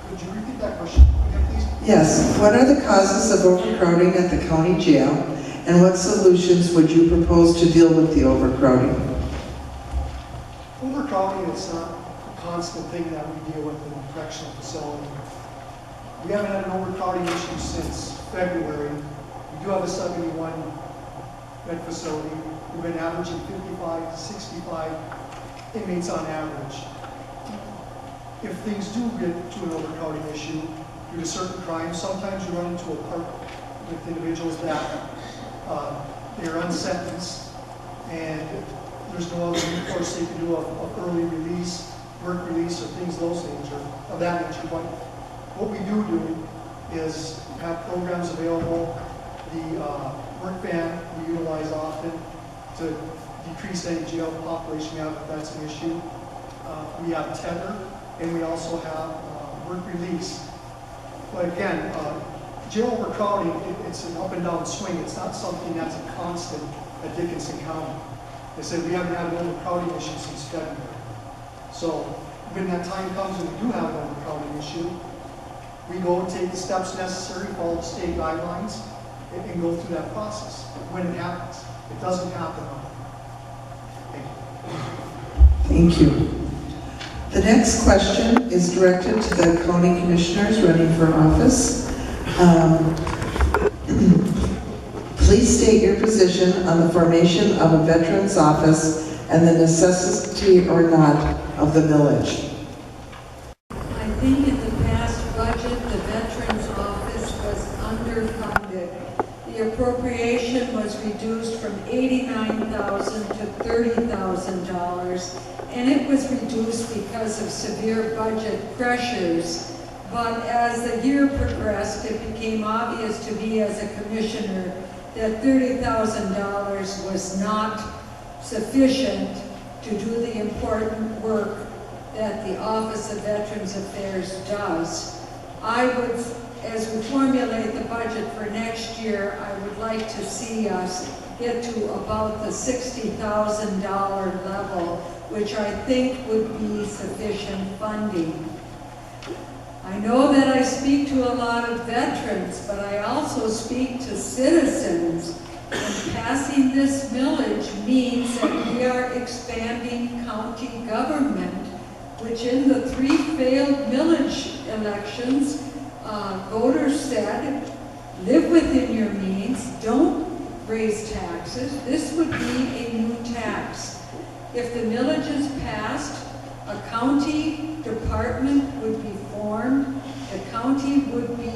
Could you repeat that question again, please? Yes. What are the causes of overcrowding at the county jail, and what solutions would you propose to deal with the overcrowding? Overcrowding is not a constant thing that we deal with in a correctional facility. We haven't had an overcrowding issue since February. We do have a 71-bed facility. We've been averaging 55 to 65 inmates on average. If things do get to an overcrowding issue due to certain crimes, sometimes you run into a park with individuals that they're unsentenced and there's no other recourse they can do of early release, work release, or things of that nature. But what we do is have programs available. The work van we utilize often to decrease any jail population we have if that's an issue. We have tether, and we also have work release. But again, jail overcrowding, it's an up and down swing. It's not something that's a constant at Dickinson County. They said we haven't had an overcrowding issue since February. So when that time comes and we do have an overcrowding issue, we go and take the steps necessary, follow the state guidelines, and go through that process when it happens. It doesn't happen often. Thank you. The next question is directed to the county commissioners running for office. Please state your position on the formation of a veterans office and the necessity or not of the millage. I think in the past budget, the Veterans Office was underfunded. The appropriation was reduced from $89,000 to $30,000, and it was reduced because of severe budget pressures. But as the year progressed, it became obvious to me as a commissioner that $30,000 was not sufficient to do the important work that the Office of Veterans Affairs does. As we formulate the budget for next year, I would like to see us get to about the $60,000 level, which I think would be sufficient funding. I know that I speak to a lot of veterans, but I also speak to citizens. And passing this millage means that we are expanding county government, which in the 3 failed millage elections, voters said, live within your means, don't raise taxes. This would be a new tax. If the millage is passed, a county department would be formed. The county would be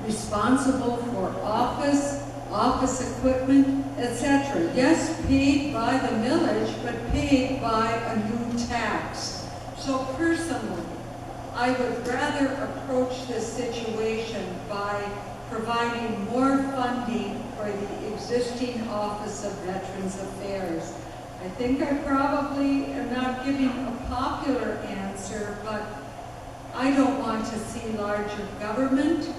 responsible for office equipment, etc. Yes, paid by the millage, but paid by a new tax. So personally, I would rather approach this situation by providing more funding for the existing Office of Veterans Affairs. I think I probably am not giving a popular answer, but I don't want to see larger government.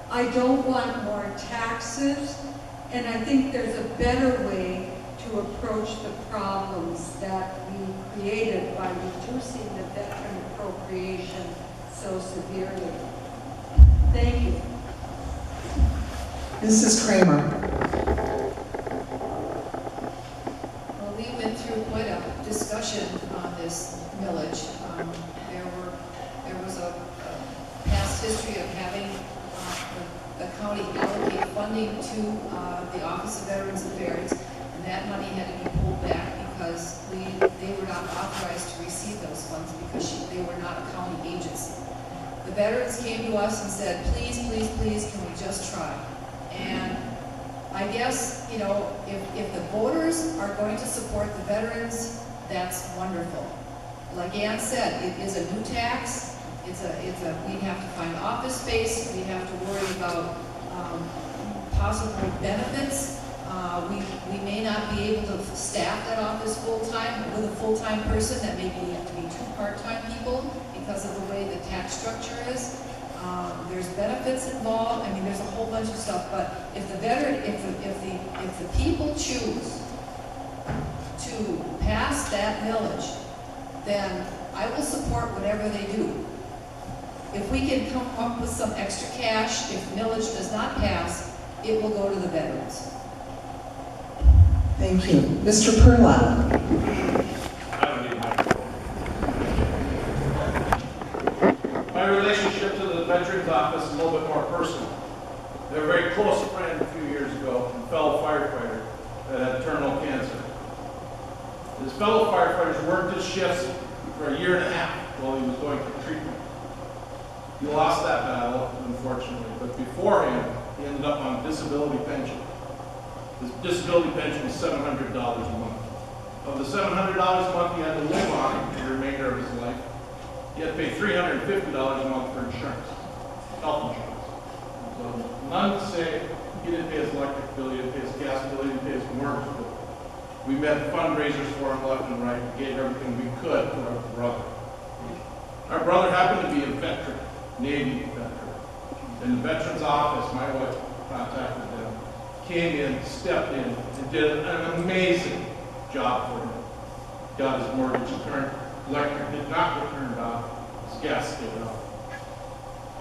I don't want more taxes. And I think there's a better way to approach the problems that we created by reducing the veteran appropriation so severely. Thank you. Mrs. Kramer. Well, we went through quite a discussion on this millage. There was a past history of having the county allocate funding to the Office of Veterans Affairs, and that money had to be pulled back because they were not authorized to receive those funds because they were not a county agency. The veterans came to us and said, please, please, please, can we just try? And I guess, you know, if the voters are going to support the veterans, that's wonderful. Like Ann said, it is a new tax. We have to find office space. We have to worry about possible benefits. We may not be able to staff that office full-time with a full-time person. That may have to be 2 part-time people because of the way the tax structure is. There's benefits involved. I mean, there's a whole bunch of stuff. But if the people choose to pass that millage, then I will support whatever they do. If we can come up with some extra cash, if millage does not pass, it will go to the veterans. Thank you. Mr. Pirlot. I don't need my relationship to the Veterans Office is a little bit more personal. I have a very close friend a few years ago, a fellow firefighter that had terminal cancer. His fellow firefighters worked his shifts for 1.5 years while he was going through treatment. He lost that battle, unfortunately, but beforehand, he ended up on disability pension. His disability pension was $700 a month. Of the $700 a month he had to live on for the remainder of his life, he had to pay $350 a month for insurance, health insurance. So none to say he didn't pay his electric bill, he didn't pay his gas bill, he didn't pay his mortgage bill. We met fundraisers for him left and right, gave everything we could for our brother. Our brother happened to be a veteran, Navy veteran. In the Veterans Office, my wife contacted them, came in, stepped in, and did an amazing job for him. Got his mortgage returned, electric did not get turned off, his gas stayed off.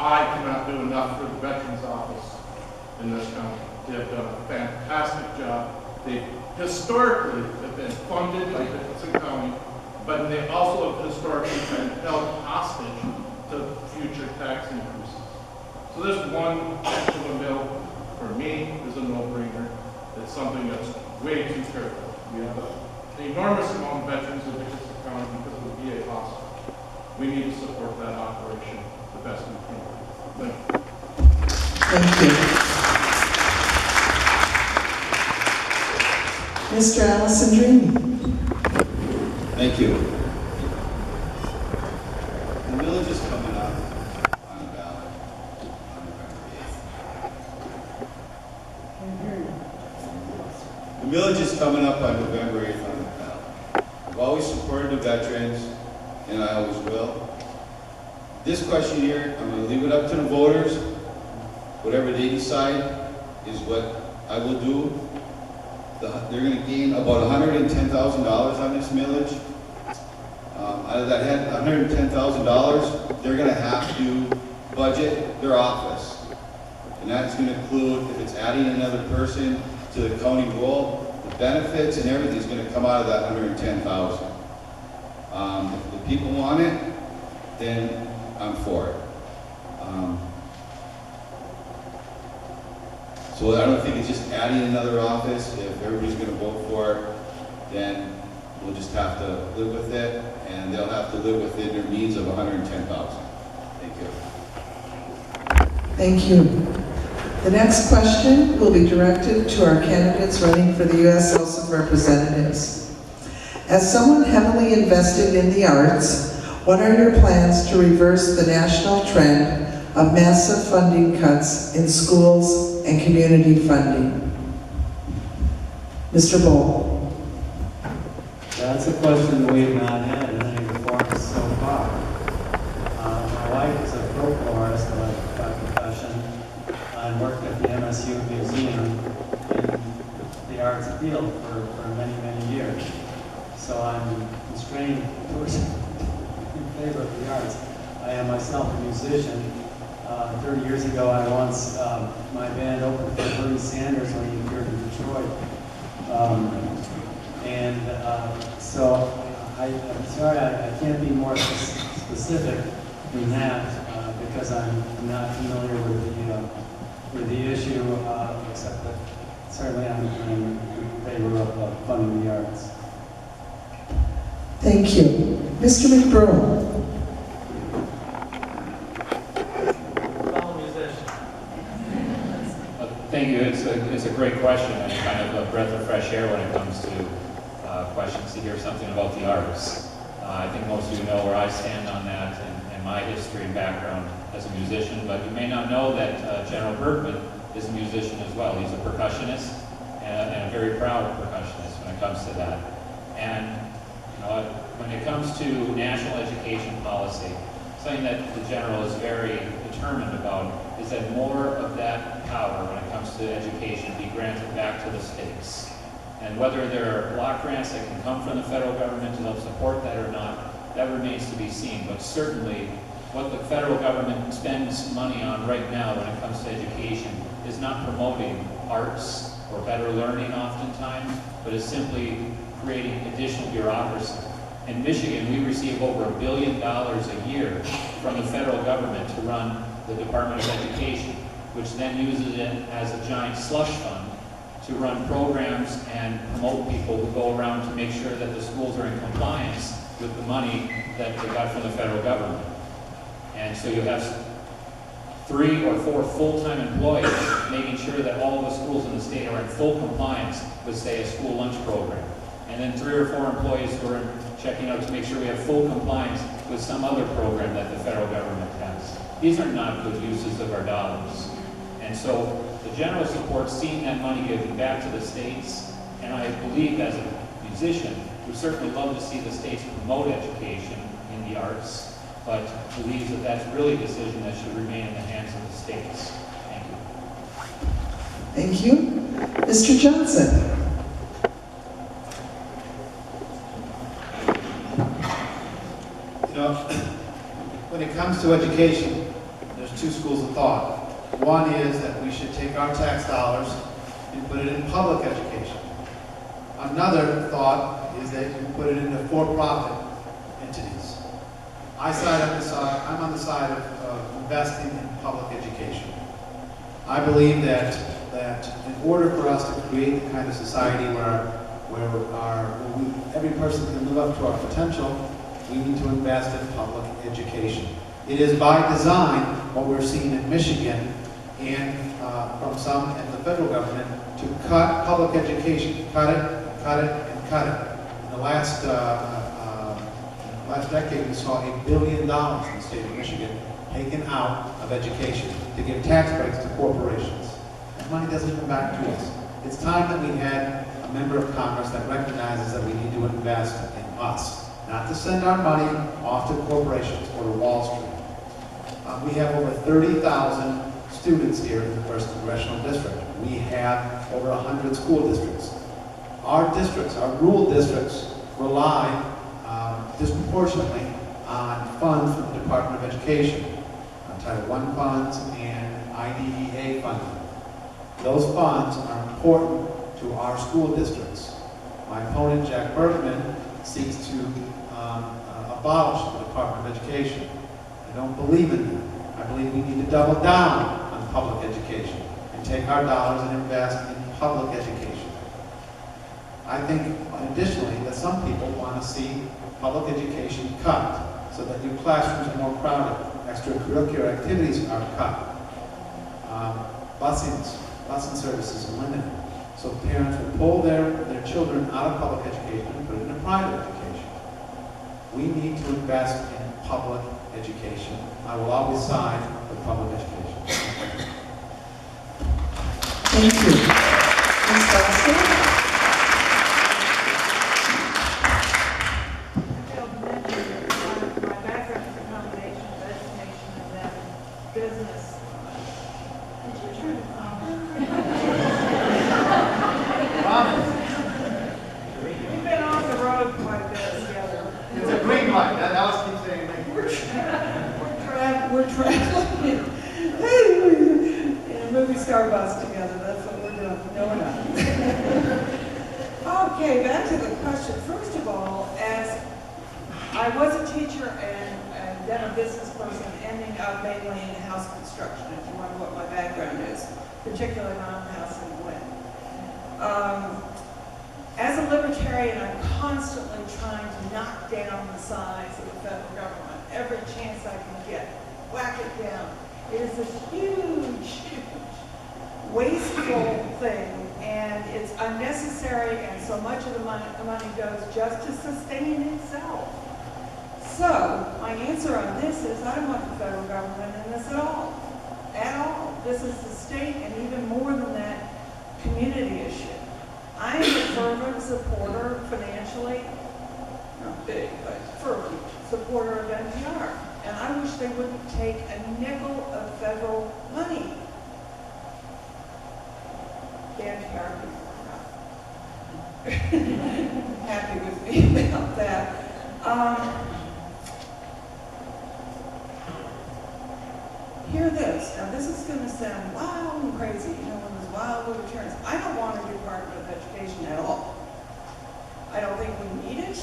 I cannot do enough for the Veterans Office in this county. They have done a fantastic job. They historically have been funded by Dickinson County, but they also have historically been held hostage to future tax increases. So this one tenth of a mil, for me, is a no-brainer. It's something that's way too careful. We have an enormous amount of veterans in Dickinson County because of the VA hospital. We need to support that operation the best we can. Thank you. Mr. Allison Dreamy. Thank you. The millage is coming up on the ballot on November 8th. The millage is coming up on November 8th on the ballot. I've always supported the veterans, and I always will. This question here, I'm going to leave it up to the voters. Whatever they decide is what I will do. They're going to gain about $110,000 on this millage. Out of that $110,000, they're going to have to budget their office. And that's going to include, if it's adding another person to the county role, the benefits and everything is going to come out of that $110,000. If the people want it, then I'm for it. So I don't think it's just adding another office. If everybody's going to vote for it, then we'll just have to live with it, and they'll have to live within their means of $110,000. Thank you. Thank you. The next question will be directed to our candidates running for the U.S. House of Representatives. As someone heavily invested in the arts, what are your plans to reverse the national trend of massive funding cuts in schools and community funding? Mr. Boal. That's a question we have not had in any of the forums so far. My wife is a folklorist by profession. I worked at the MSU Museum in the arts field for many, many years. So I'm constrained person in favor of the arts. I am myself a musician. 30 years ago, my band opened for Bernie Sanders when he appeared in Detroit. So I'm sorry I can't be more specific than that because I'm not familiar with the issue, except that certainly I'm in favor of funding the arts. Thank you. Mr. McBroom. Thank you. It's a great question and kind of a breath of fresh air when it comes to questions to hear something about the arts. I think most of you know where I stand on that and my history and background as a musician, but you may not know that General Bergman is a musician as well. He's a percussionist and a very proud percussionist when it comes to that. And when it comes to national education policy, something that the General is very determined about is that more of that power when it comes to education be granted back to the states. And whether there are block grants that can come from the federal government to help support that or not, that remains to be seen. But certainly what the federal government spends money on right now when it comes to education is not promoting arts or better learning oftentimes, but is simply creating additional bureaucracy. In Michigan, we receive over $1 billion a year from the federal government to run the Department of Education, which then uses it as a giant slush fund to run programs and promote people who go around to make sure that the schools are in compliance with the money that they got from the federal government. And so you have 3 or 4 full-time employees making sure that all of the schools in the state are in full compliance with, say, a school lunch program. And then 3 or 4 employees who are checking out to make sure we have full compliance with some other program that the federal government has. These are not good uses of our dollars. And so the General supports seeing that money given back to the states, and I believe as a musician, we certainly love to see the states promote education in the arts, but believes that that's really a decision that should remain in the hands of the states. Thank you. Thank you. Mr. Johnson. When it comes to education, there's 2 schools of thought. One is that we should take our tax dollars and put it in public education. Another thought is that you put it into for-profit entities. I'm on the side of investing in public education. I believe that in order for us to create the kind of society where every person can live up to our potential, we need to invest in public education. It is by design what we're seeing in Michigan and from some in the federal government to cut public education, cut it, and cut it. In the last decade, we saw $1 billion in the state of Michigan taken out of education to give tax breaks to corporations. That money doesn't come back to us. It's time that we had a member of Congress that recognizes that we need to invest in us, not to send our money off to corporations or to Wall Street. We have over 30,000 students here in the 1st Congressional District. We have over 100 school districts. Our districts, our rural districts, rely disproportionately on funds from the Department of Education, Title I funds and IDEA funding. Those funds are important to our school districts. My opponent, Jack Bergman, seeks to abolish the Department of Education. I don't believe in that. I believe we need to double down on public education and take our dollars and invest in public education. I think, additionally, that some people want to see public education cut so that your classrooms are more crowded. Extracurricular activities are cut. Busing services are limited. So parents will pull their children out of public education and put it in a private education. We need to invest in public education. I will always side with public education. Thank you. Ms. Bostow? Okay, back to the question. First of all, as I was a teacher and then a business person, ending up mainly in house construction, if you wonder what my background is, particularly my own house in Wynn. As a libertarian, I'm constantly trying to knock down the size of the federal government. Every chance I can get, whack it down. It is a huge, wasteful thing, and it's unnecessary, and so much of the money goes just to sustain itself. So, my answer on this is I don't want the federal government in this at all. At all. This is the state, and even more than that, community issue. I am a fervent supporter, financially, not big, but fervent supporter of NPR. And I wish they wouldn't take a nickel of federal money. The NPR people are happy with me about that. Hear this. Now this is going to sound wild and crazy, you know, when there's wild libertarians. I don't want a Department of Education at all. I don't think we need it.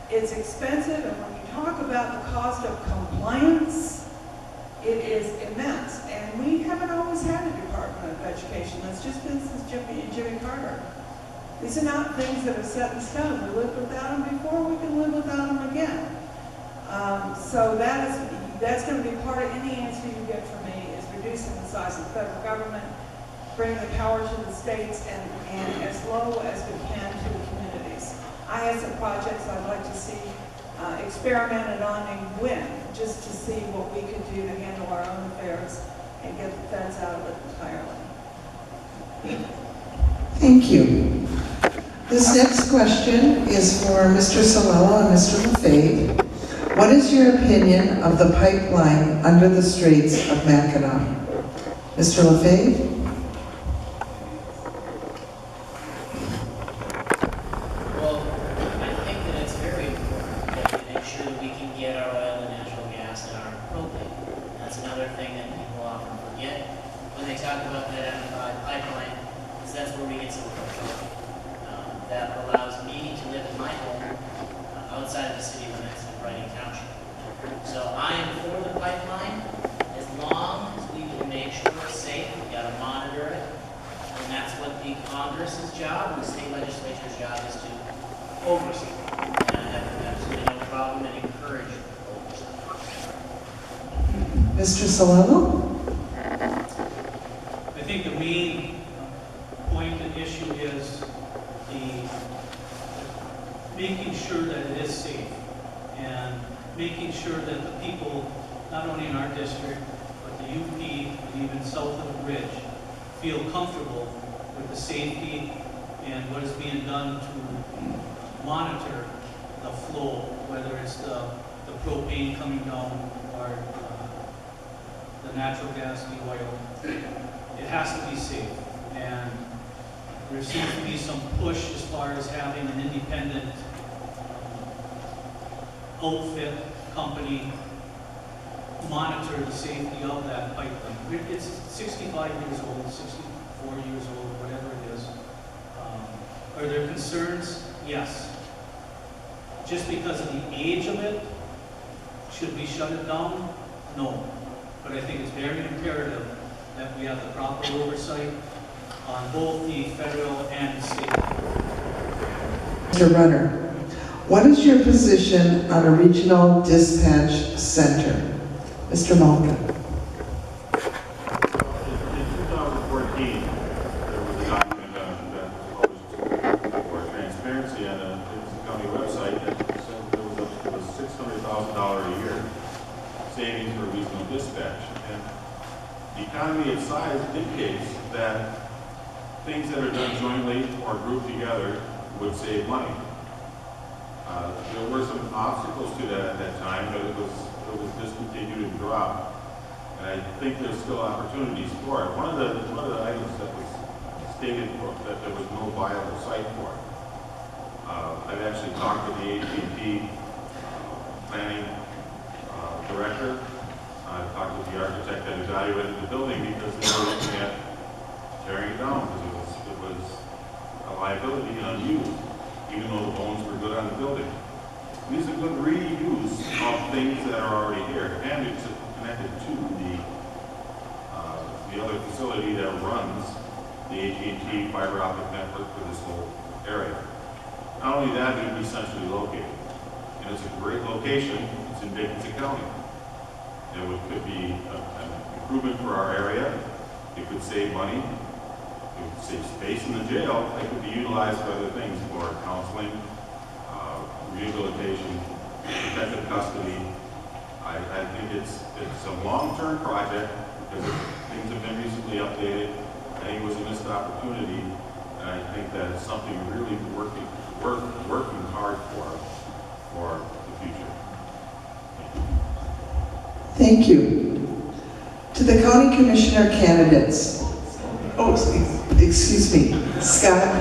It's expensive, and when you talk about the cost of compliance, it is immense. And we haven't always had a Department of Education. That's just been since Jimmy Carter. These are not things that are set in stone. We lived without them before, we can live without them again. So that's going to be part of any answer you get from me, is reducing the size of the federal government, bringing the power to the states, and as low as we can to the communities. I have some projects I'd like to see experimented on in Wynn, just to see what we could do to handle our own affairs and get the feds out of it entirely. Thank you. This next question is for Mr. Cellello and Mr. LaFave. What is your opinion of the pipeline under the Straits of Mackinac? Mr. LaFave? Well, I think that it's very important that we make sure that we can get our oil and natural gas and our propane. That's another thing that people often forget when they talk about that pipeline, is that's where we get some propane. That allows me to live in my home outside of the city limits of Writing Township. So I am for the pipeline as long as we can make sure it's safe. We've got to monitor it. And that's what the Congress's job and the state legislature's job is to oversee. And I have absolutely no problem and encourage oversight. Mr. Cellello? I think the main point and issue is making sure that it is safe and making sure that the people, not only in our district, but the UP and even south of the bridge, feel comfortable with the safety and what is being done to monitor the flow, whether it's the propane coming down or the natural gas, the oil. It has to be safe. And there seems to be some push as far as having an independent outfit company monitor the safety of that pipeline. It's 65 years old, 64 years old, whatever it is. Are there concerns? Yes. Just because of the age of it, should we shut it down? No. But I think it's very imperative that we have the proper oversight on both the federal and the state. Mr. Rutter, what is your position on a regional dispatch center? Mr. Mulka. In 2014, there was a document that was published for transparency on the Dickinson County website that said there was $600,000 a year savings for regional dispatch. And the economy of size indicates that things that are done jointly or grouped together would save money. There were some obstacles to that at that time, but it was discontinued and dropped. And I think there's still opportunities for it. One of the items that was stated that there was no viable site for it. I've actually talked to the AT&T planning director. I've talked with the architect that evaluated the building because they were looking at tearing it down because it was a liability and unused. even though the bones were good on the building. And these are good reuse of things that are already here, and it's connected to the other facility that runs the AT&T fiber optic network for this whole area. Not only that, it would be centrally located. And it's a great location. It's in Dickinson County. It could be an improvement for our area. It could save money. It would save space in the jail. It could be utilized for other things, for counseling, rehabilitation, protective custody. I think it's a long-term project because things have been recently updated. I think it was a missed opportunity, and I think that it's something really working hard for the future. Thank you. To the county commissioner candidates. Oh, excuse me, Scott.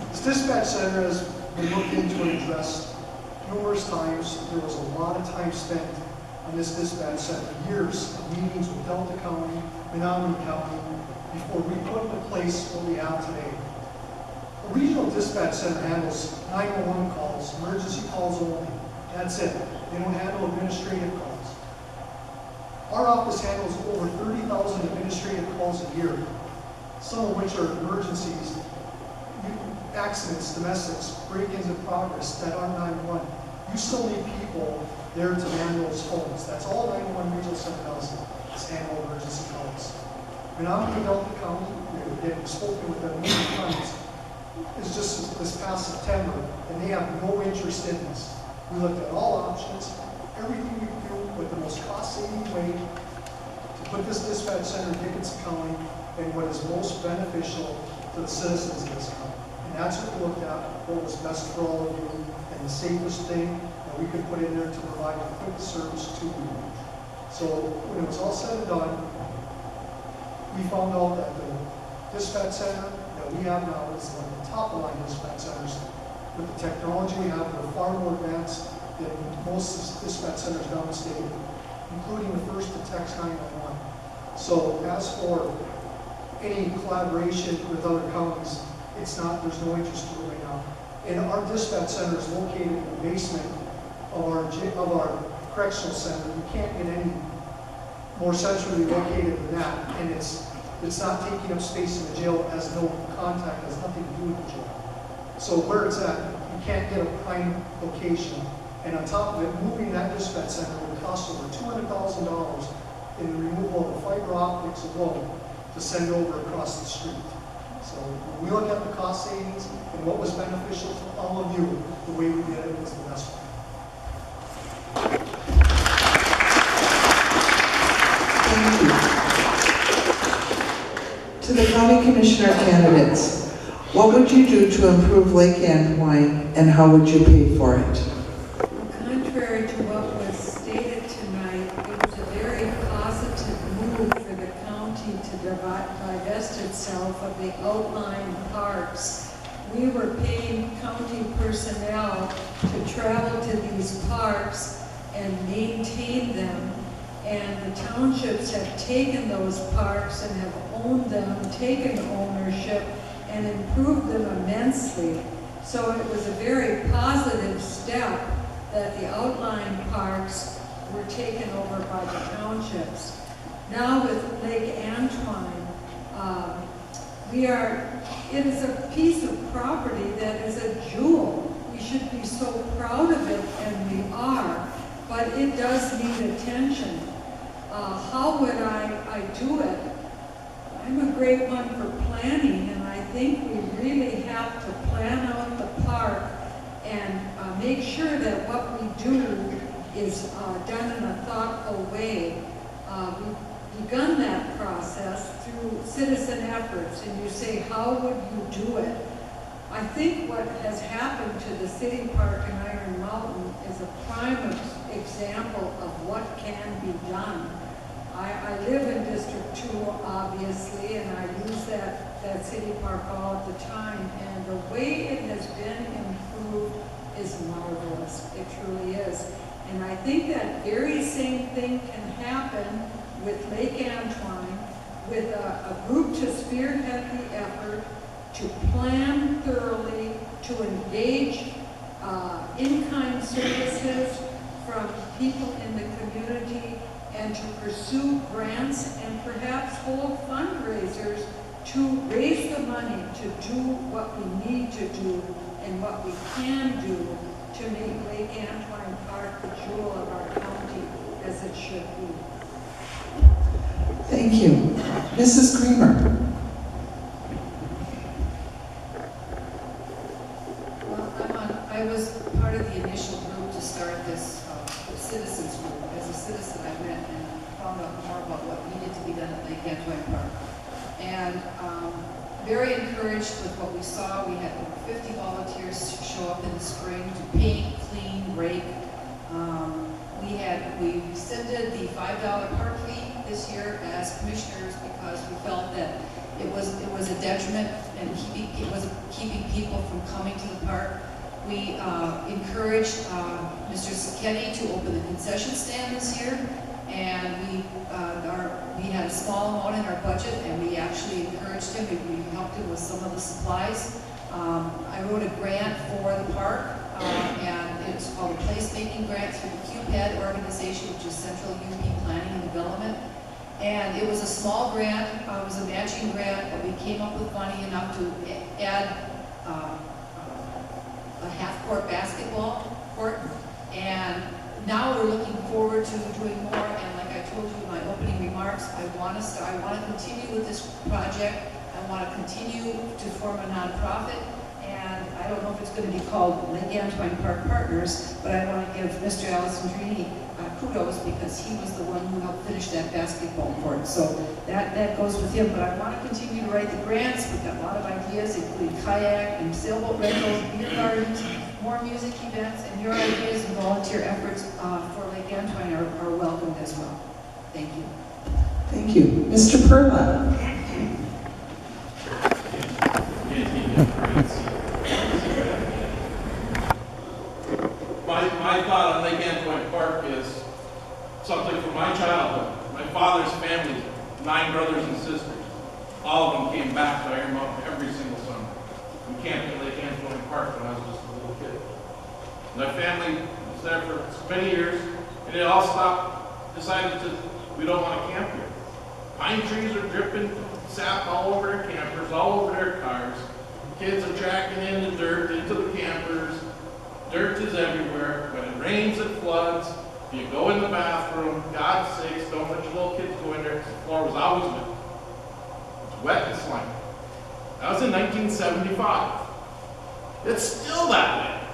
This dispatch center has been looked into and addressed numerous times. There was a lot of time spent on this dispatch center, years of meetings with Delta County, Menominee County, before we put into place what we have today. A regional dispatch center handles 911 calls, emergency calls only. That's it. They don't handle administrative calls. Our office handles over 30,000 administrative calls a year, some of which are emergencies, accidents, domestics, break-ins in progress that aren't 911. You still need people there to man those phones. That's all 911 Regional Center does, is handle emergency calls. Menominee Delta County, we've spoken with them many times, is just this past September, and they have no interest in this. We looked at all options, everything we could do with the most cost-saving way to put this dispatch center in Dickinson County and what is most beneficial to the citizens of this county. And that's what we looked at, what was best for all of you, and the safest thing that we could put in there to provide a quick service to you. So when it was all said and done, we found out that the dispatch center that we have now is one of the top-of-line dispatch centers. With the technology we have, we're far more advanced than most dispatch centers downstate, including the first to text 911. So as for any collaboration with other counties, there's no interest to it right now. And our dispatch center is located in the basement of our correctional center. You can't get any more centrally located than that, and it's not taking up space in the jail. It has no contact, has nothing to do with the jail. So where it's at, you can't get a prime location. And on top of it, moving that dispatch center would cost over $200,000 in the removal of the fiber optics alone to send over across the street. So when we look at the cost savings and what was beneficial to all of you, the way we did it was the best way. To the county commissioner candidates, what would you do to improve Lake Antoine and how would you pay for it? Contrary to what was stated tonight, it was a very positive move for the county to divest itself of the outlying parks. We were paying county personnel to travel to these parks and maintain them. And the townships have taken those parks and have owned them, taken ownership, and improved them immensely. So it was a very positive step that the outlying parks were taken over by the townships. Now with Lake Antoine, it is a piece of property that is a jewel. We should be so proud of it, and we are, but it does need attention. How would I do it? I'm a great one for planning, and I think we really have to plan out the park and make sure that what we do is done in a thoughtful way. We've begun that process through citizen efforts, and you say, how would you do it? I think what has happened to the city park in Iron Mountain is a prime example of what can be done. I live in District 2, obviously, and I use that city park all of the time, and the way it has been improved is marvelous. It truly is. And I think that very same thing can happen with Lake Antoine, with a group to spearhead the effort, to plan thoroughly, to engage in-kind services from people in the community, and to pursue grants and perhaps hold fundraisers to raise the money to do what we need to do and what we can do to make Lake Antoine Park the jewel of our county as it should be. Thank you. Mrs. Creamer. Well, I was part of the initial group to start this citizens group. As a citizen, I went and found out more about what needed to be done at Lake Antoine Park. And very encouraged with what we saw. We had over 50 volunteers show up in the spring to paint, clean, rake. We rescinded the $5 park fee this year as commissioners because we felt that it was a detriment and it was keeping people from coming to the park. We encouraged Mr. Sacchetti to open the concession stand this year, and we had a small amount in our budget, and we actually encouraged him. We helped him with some of the supplies. I wrote a grant for the park, and it's called a placemaking grant through the QPAD organization, which is Central UP Planning and Development. And it was a small grant, it was a matching grant, but we came up with money enough to add a half-court basketball court. And now we're looking forward to doing more. And like I told you in my opening remarks, I want to continue with this project. I want to continue to form a nonprofit. And I don't know if it's going to be called Lake Antoine Park Partners, but I want to give Mr. Ellis kudos because he was the one who helped finish that basketball court. So that goes with him. But I want to continue to write the grants. We've got a lot of ideas, including kayak and sailboat rentals, beer gardens, more music events, and your ideas and volunteer efforts for Lake Antoine are welcomed as well. Thank you. Thank you. Mr. Pirlot. My thought on Lake Antoine Park is something from my childhood. My father's family, 9 brothers and sisters, all of them came back to Iron Mountain every single summer. We camped at Lake Antoine Park when I was just a little kid. My family was there for many years, and they all stopped, decided we don't want to camp here. Pine trees are dripping sap all over their campers, all over their cars. Kids are tracking in the dirt into the campers. Dirt is everywhere. When it rains, it floods. If you go in the bathroom, God's sakes, don't let your little kids go in there because the floor was always wet. It's wet and slimy. That was in 1975. It's still that way.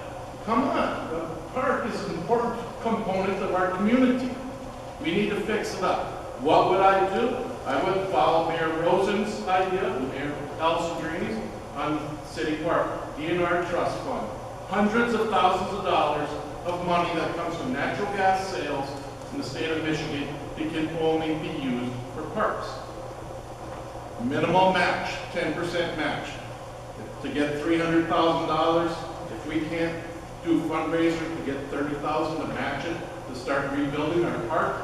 Come on. The park is an important component of our community. We need to fix it up. What would I do? I would follow Mayor Rosen's idea, Mayor Ellis on City Park, DNR Trust Fund. Hundreds of thousands of dollars of money that comes from natural gas sales in the state of Michigan that can only be used for parks. Minimal match, 10% match. To get $300,000, if we can't do fundraisers to get $30,000 to match it, to start rebuilding our park,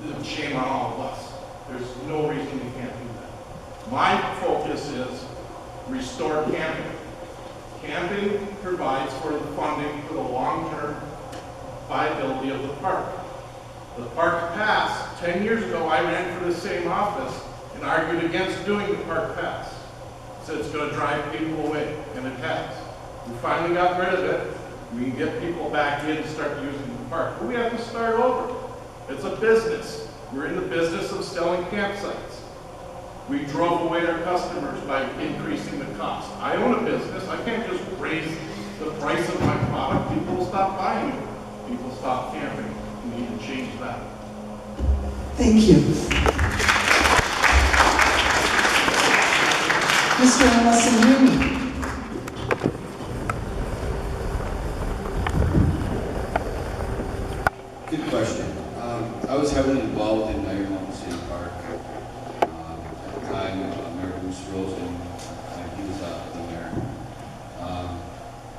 then shame on all of us. There's no reason we can't do that. My focus is restore camping. Camping provides for the funding for the long-term viability of the park. The park pass, 10 years ago, I ran for the same office and argued against doing the park pass. Said it's going to drive people away, and it has. We finally got rid of it. We can get people back in and start using the park. But we have to start over. It's a business. We're in the business of selling campsites. We drove away our customers by increasing the cost. I own a business. I can't just raise the price of my product. People will stop buying it. People stop camping. We need to change that. Thank you. Mr. Asselin. Good question. I was heavily involved in Iron Mountain City Park. At the time, Mayor Bruce Rosen, he was the mayor.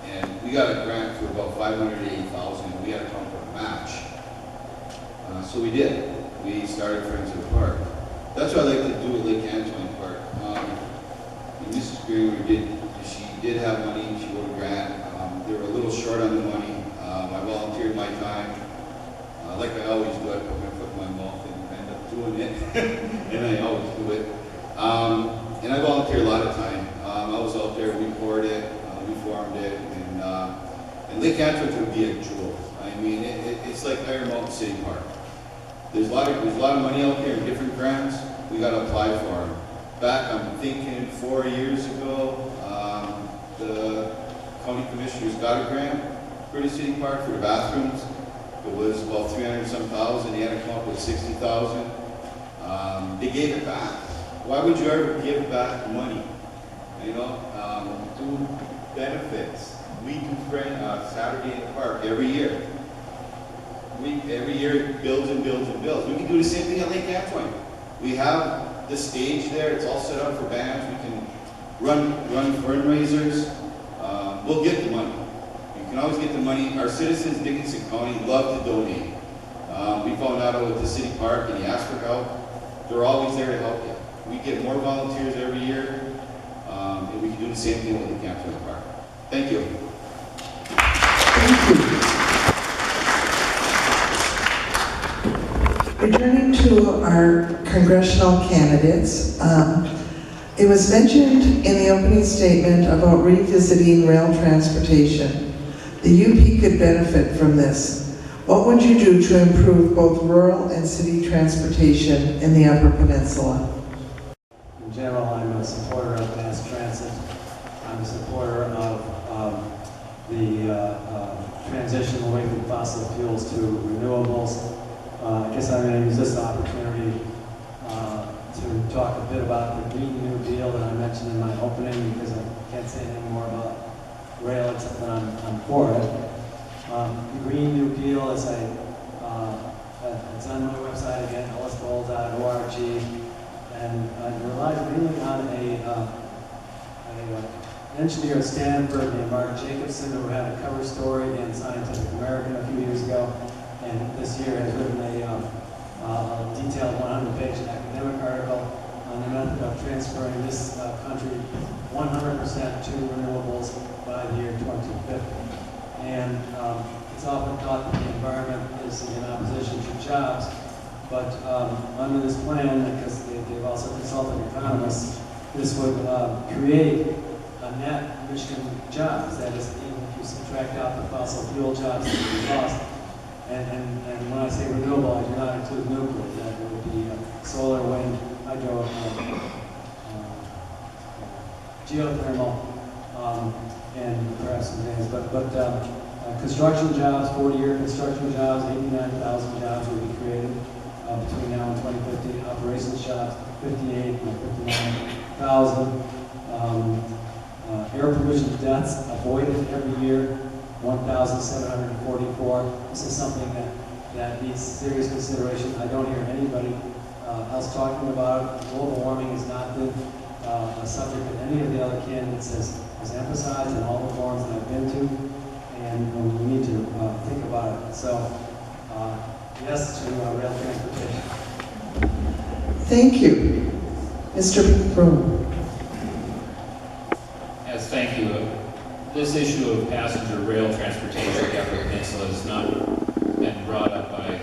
And we got a grant for about $580,000, and we had to come up with a match. So we did. We started Friends of the Park. That's what I like to do with Lake Antoine Park. Screamer she did have money, she wrote a grant. They were a little short on the money. I volunteered my time, like I always do. I put my foot in my mouth and end up doing it, and I always do it. And I volunteer a lot of time. I was out there, we poured it, we farmed it, and Lake Antwerp would be a jewel. I mean, it's like Iron Mountain City Park. There's a lot of money out there in different grants. We got to apply for them. Back, I'm thinking 4 years ago, the county commissioners got a grant for the city park for the bathrooms. It was about 300-some thousand. They had to come up with 60,000. They gave it back. Why would you ever give back money? You know, do benefits. We do Saturday in the park every year. Every year it builds and builds and builds. We can do the same thing at Lake Antwerp. We have the stage there. It's all set up for bands. We can run fundraisers. We'll get the money. You can always get the money. Our citizens in Dickinson County love to donate. We found out with the city park and you ask for help, they're always there to help you. We get more volunteers every year, and we can do the same thing with the Camp Fire Park. Thank you. Returning to our congressional candidates, it was mentioned in the opening statement about revisiting rail transportation. The UP could benefit from this. What would you do to improve both rural and city transportation in the Upper Peninsula? In general, I'm a supporter of mass transit. I'm a supporter of the transition away from fossil fuels to renewables. I guess I'm going to use this opportunity to talk a bit about the Green New Deal that I mentioned in my opening, because I can't say anything more about rail except that I'm for it. The Green New Deal is it's on my website again, ellisboal.org, and it relies mainly on an engineer at Stanford named Mark Jacobson, who had a cover story in Scientific American a few years ago, and this year has written a detailed 100-page academic article on the method of transferring this country 100% to renewables by the year 2050. And it's often thought that the environment is in opposition to jobs, but under this plan, because they've also consulted economists, this would create a net Michigan jobs. That is, even if you subtract out the fossil fuel jobs that we lost. And when I say renewable, I do not include nuclear. That would be solar, wind, hydro, geothermal, and perhaps some things. But construction jobs, 40-year construction jobs, 89,000 jobs will be created between now and 2050. Operations jobs, 58 and 59,000. Air pollution deaths avoided every year, 1,744. This is something that needs serious consideration. I don't hear anybody else talking about it. Global warming has not been a subject that any of the other candidates has emphasized in all the forums that I've been to, and we need to think about it. So, yes to rail transportation. Thank you. Mr. McBroom. Yes, thank you. This issue of passenger rail transportation in the Upper Peninsula has not been brought up by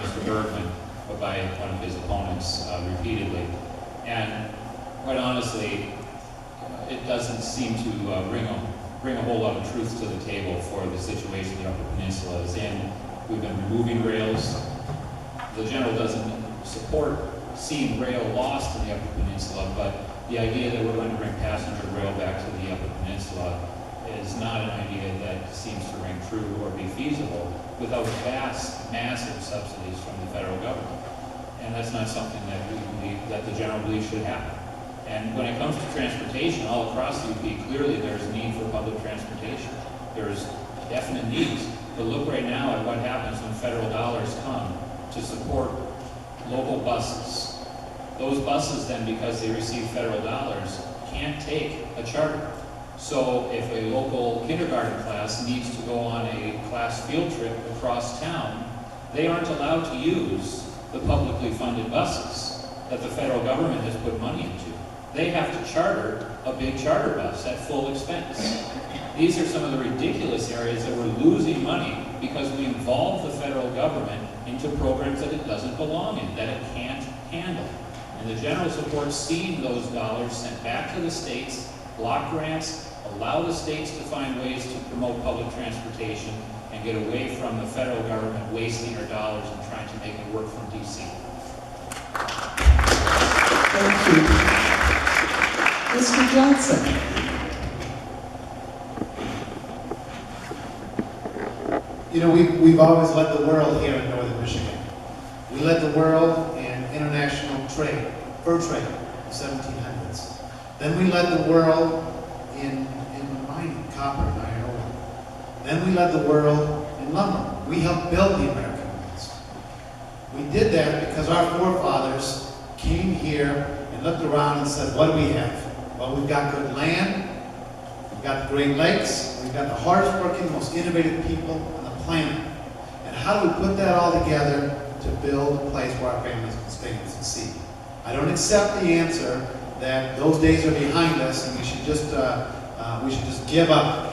Mr. Bergman, but by one of his opponents repeatedly. And quite honestly, it doesn't seem to bring a whole lot of truth to the table for the situation the Upper Peninsula is in. We've been removing rails. The General doesn't support seeing rail lost in the Upper Peninsula, but the idea that we're going to bring passenger rail back to the Upper Peninsula is not an idea that seems to ring true or be feasible without massive subsidies from the federal government. And that's not something that we believe, that the General believes should happen. And when it comes to transportation all across the UP, clearly there's need for public transportation. There's definite needs. But look right now at what happens when federal dollars come to support local buses. Those buses then, because they receive federal dollars, can't take a charter. So if a local kindergarten class needs to go on a class field trip across town, they aren't allowed to use the publicly funded buses that the federal government has put money into. they have to charter a big charter bus at full expense. These are some of the ridiculous areas that we're losing money because we involve the federal government into programs that it doesn't belong in, that it can't handle. And the general support's seeing those dollars sent back to the states, block grants, allow the states to find ways to promote public transportation and get away from the federal government wasting our dollars and trying to make it work from DC. Thank you. Mr. Johnson. You know, we've always led the world here in northern Michigan. We led the world in international trade, fur trade, in the 1700s. Then we led the world in mining, copper and iron ore. Then we led the world in lumber. We helped build the American West. We did that because our forefathers came here and looked around and said, what do we have? Well, we've got good land, we've got the Great Lakes, we've got the hardest working, most innovative people on the planet. And how do we put that all together to build a place where our families can stay and succeed? I don't accept the answer that those days are behind us and we should just give up.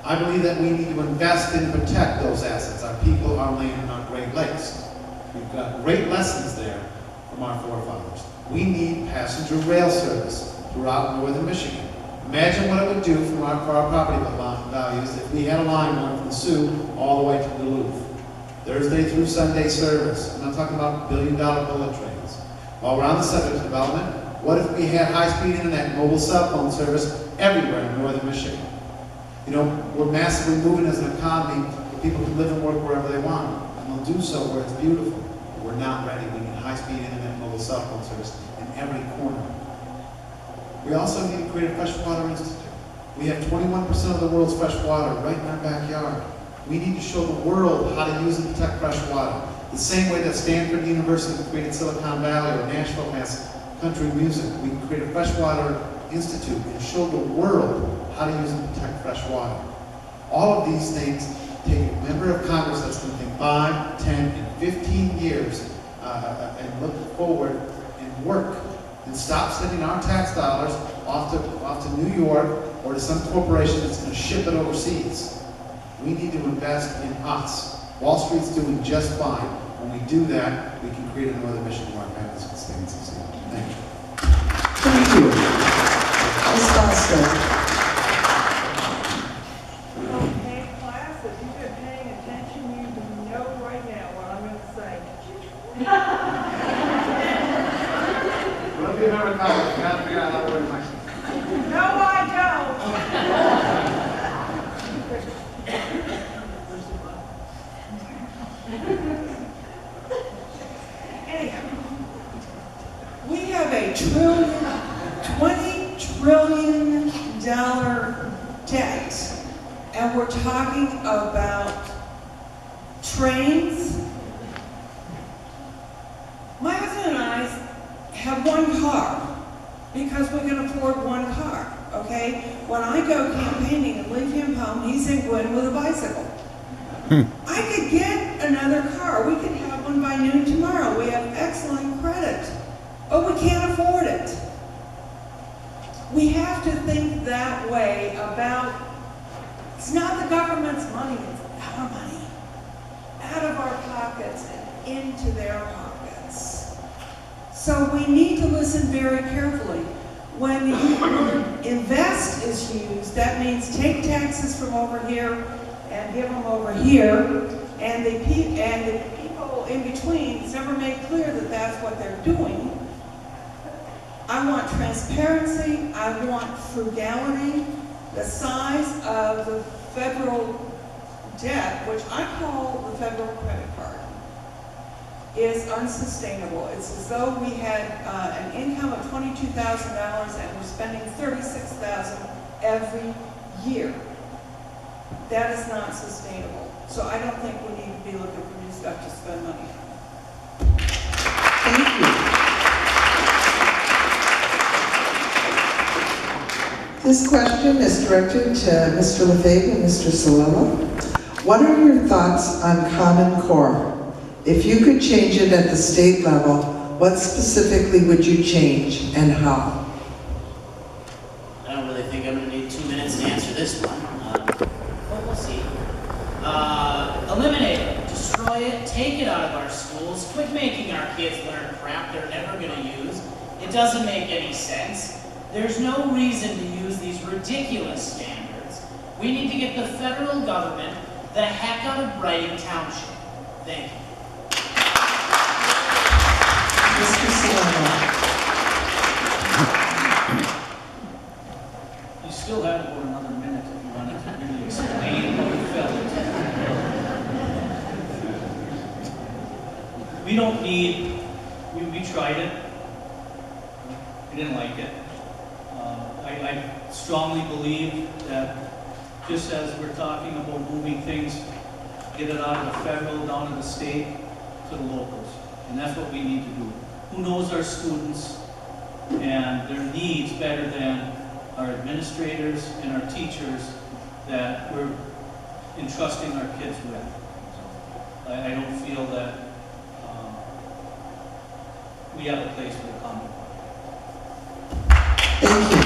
I believe that we need to invest and protect those assets, our people, our land, and our Great Lakes. We've got great lessons there from our forefathers. We need passenger rail service throughout northern Michigan. Imagine what it would do for our property values if we had a line going from the Sioux all the way to Duluth. Thursday through Sunday service. I'm not talking about billion-dollar bullet trains. While we're on the subject of development, what if we had high-speed internet, mobile cell phone service everywhere in northern Michigan? You know, we're massively moving as an economy where people can live and work wherever they want, and they'll do so where it's beautiful. But we're not ready. We need high-speed internet, mobile cell phone service in every corner. We also need to create a freshwater institute. We have 21% of the world's fresh water right in our backyard. We need to show the world how to use and protect fresh water. The same way that Stanford University created Silicon Valley or Nashville has country music. We can create a freshwater institute and show the world how to use and protect fresh water. All of these things take a member of Congress that's going to think 5, 10, and 15 years and look forward and work and stop sending our tax dollars off to New York or to some corporation that's going to ship it overseas. We need to invest in us. Wall Street's doing just fine. When we do that, we can create a northern Michigan where our families can stay and succeed. Thank you. Thank you. Ms. Bostow. Okay, class, if you've been paying attention, you know right now what I'm going to say. Well, if you've ever thought, you got to figure out how to win my. No, I don't. Anyhow, we have a $20 trillion debt, and we're talking about trains. My husband and I have one car because we can afford one car, okay? When I go campaigning and leave him home, he's in Gwen with a bicycle. I could get another car. We could have one by noon tomorrow. We have excellent credit, but we can't afford it. We have to think that way about, it's not the government's money, it's our money. Out of our pockets and into their pockets. So we need to listen very carefully. When the word invest is used, that means take taxes from over here and give them over here, and the people in between, it's never made clear that that's what they're doing. I want transparency, I want frugality. The size of the federal debt, which I call the federal credit card, is unsustainable. It's as though we had an income of $22,000 and we're spending $36,000 every year. That is not sustainable. So I don't think we need to be looking for new stuff to spend money on. Thank you. This question is directed to Mr. LaFave and Mr. Cellello. What are your thoughts on Common Core? If you could change it at the state level, what specifically would you change and how? this one, but we'll see. Eliminate it, destroy it, take it out of our schools, quit making our kids learn crap they're never going to use. It doesn't make any sense. There's no reason to use these ridiculous standards. We need to get the federal government the heck out of Brighton Township. Thank you. Mr. Cellello. You still have about another minute if you wanted to really explain how you felt. We don't need, we tried it. We didn't like it. I strongly believe that just as we're talking about moving things, get it out of the federal, down to the state, to the locals. And that's what we need to do. Who knows our students and their needs better than our administrators and our teachers that we're entrusting our kids with? So I don't feel that we have a place for the common. Thank you.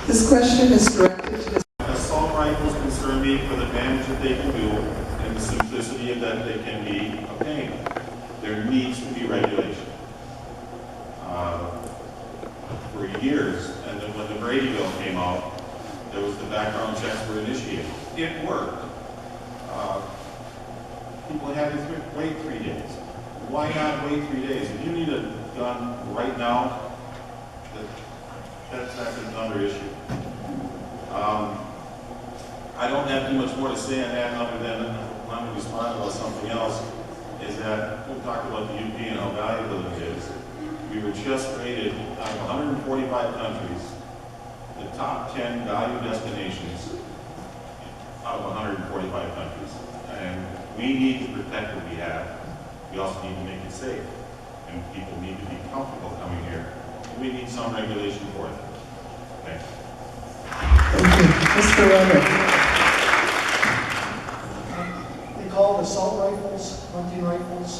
This question is directed to the Assault rifles concern me for the damage that they can do and the simplicity of that they can be obtained. There needs to be regulation. For years, and then when the Brady bill came out, there was the background checks were initiated. It worked. People had to wait 3 days. Why not wait 3 days? If you need a gun right now, that's another issue. I don't have too much more to say on that other than I'm going to respond about something else, is that we talked about the UP and how valuable it is. We were just rated out of 145 countries, the top 10 value destinations out of 145 countries. And we need to protect what we have. We also need to make it safe. And people need to be comfortable coming here. We need some regulation for it. Thanks. Thank you. Mr. Rutter. They call it assault rifles, hunting rifles.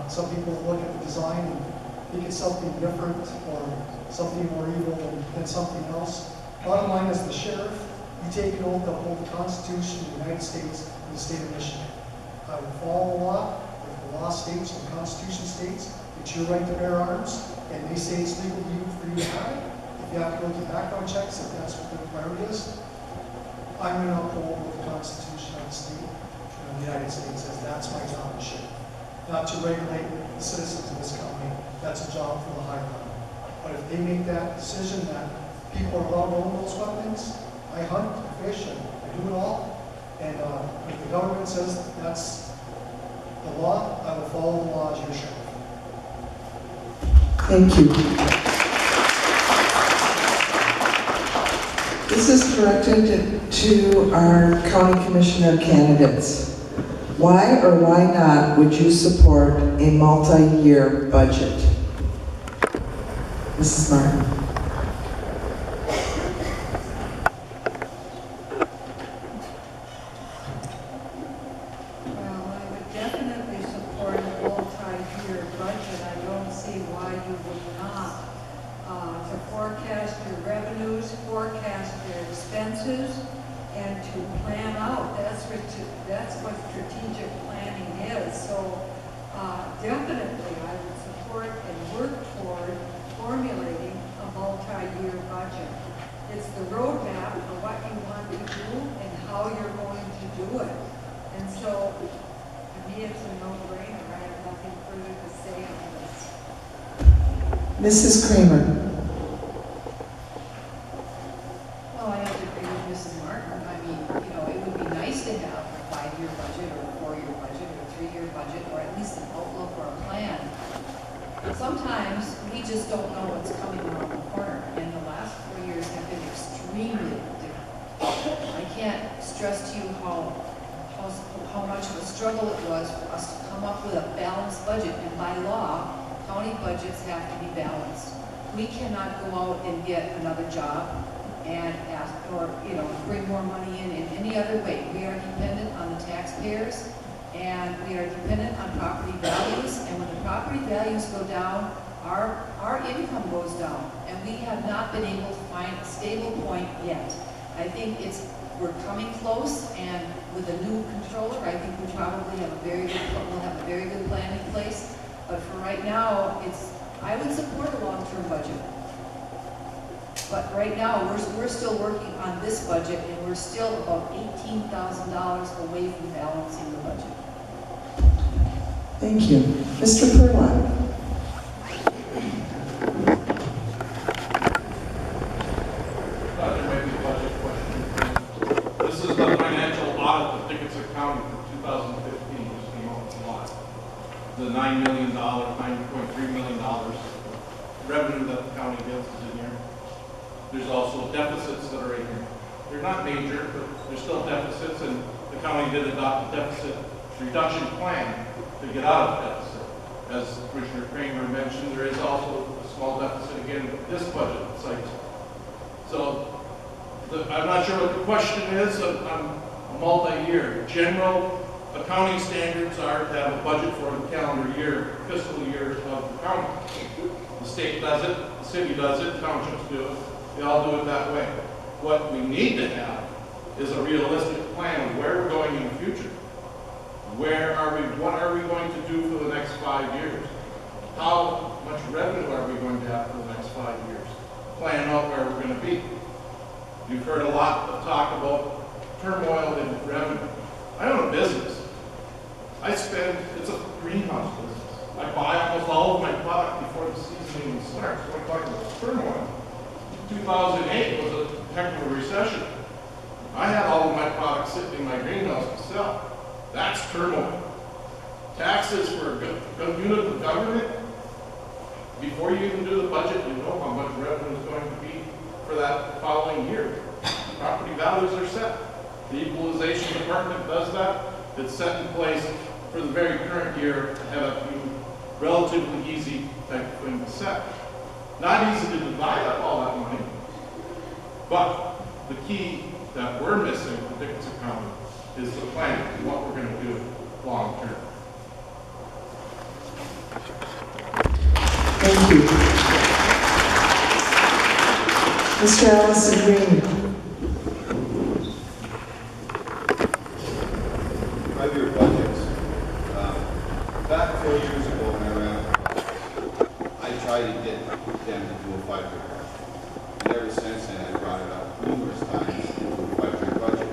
Some people look at the design and think it's something different or something more evil than something else. Bottom line is the sheriff, you take an oath to uphold the Constitution of the United States and the state of Michigan. I will follow the law. If the law states and the Constitution states it's your right to bear arms, and they say it's legal for you to have it, if you have to go through background checks, if that's what the requirement is, I'm going to uphold what the Constitution of the state of the United States says. That's my job as sheriff. Not to regulate the citizens of this county. That's a job for the higher level. But if they make that decision that people are allowed to own those weapons, I hunt, I fish, and I do it all. And if the government says that's the law, I will follow the law as your sheriff. Thank you. This is directed to our county commissioner candidates. Why or why not would you support a multi-year budget? Mrs. Martin. Well, I would definitely support a multi-year budget. I don't see why you would not. To forecast your revenues, forecast your expenses, and to plan out. That's what strategic planning is. So definitely I would support and work toward formulating a multi-year budget. It's the roadmap for what you want to do and how you're going to do it. And so to me it's a no-brainer. I have nothing further to say on this. Mrs. Kramer. Well, I have to agree with Mrs. Martin. I mean, you know, it would be nice to have a 5-year budget or a 4-year budget or a 3-year budget or at least an outlook or a plan. Sometimes we just don't know what's coming around the corner, and the last 4 years have been extremely difficult. I can't stress to you how much of a struggle it was for us to come up with a balanced budget, and by law, county budgets have to be balanced. We cannot go out and get another job and ask, or, you know, bring more money in any other way. We are dependent on the taxpayers, and we are dependent on property values, and when the property values go down, our income goes down, and we have not been able to find a stable point yet. I think we're coming close, and with a new controller, I think we probably have we'll have a very good plan in place. But for right now, I would support a long-term budget. But right now, we're still working on this budget, and we're still about $18,000 away from balancing the budget. Thank you. Mr. Pirlot. There may be a budget question. This is the financial audit of Dickinson County for 2015, which came out a lot. The $9 million, $9.3 million revenue that the county gets is in here. There's also deficits that are in here. They're not major, but there's still deficits, and the county did adopt a deficit reduction plan to get out of deficit. As Commissioner Kramer mentioned, there is also a small deficit again with this budget cycle. So I'm not sure what the question is on a multi-year. General accounting standards are to have a budget for the calendar year, fiscal year of the county. The state does it, the city does it, townships do it. They all do it that way. What we need to have is a realistic plan of where we're going in the future. What are we going to do for the next 5 years? How much revenue are we going to have for the next 5 years? Plan out where we're going to be. You've heard a lot of talk about turmoil in revenue. I own a business. It's a greenhouse business. I buy almost all of my product before the season even starts. So I'm talking about turmoil. 2008 was a heck of a recession. I had all of my products sitting in my greenhouse to sell. That's turmoil. Taxes for a unit of government, before you even do the budget, you know how much revenue is going to be for that following year. Property values are set. The equalization department does that. It's set in place for the very current year to have a relatively easy type of thing to set. Not easy to divide up all that money, but the key that we're missing for Dickinson County is the plan and what we're going to do long term. Thank you. Mr. Allison Green. 5-year budgets. Back 4 years ago when I ran for office, I tried to get them to do a 5-year budget. And ever since then, I brought it up numerous times to do a 5-year budget.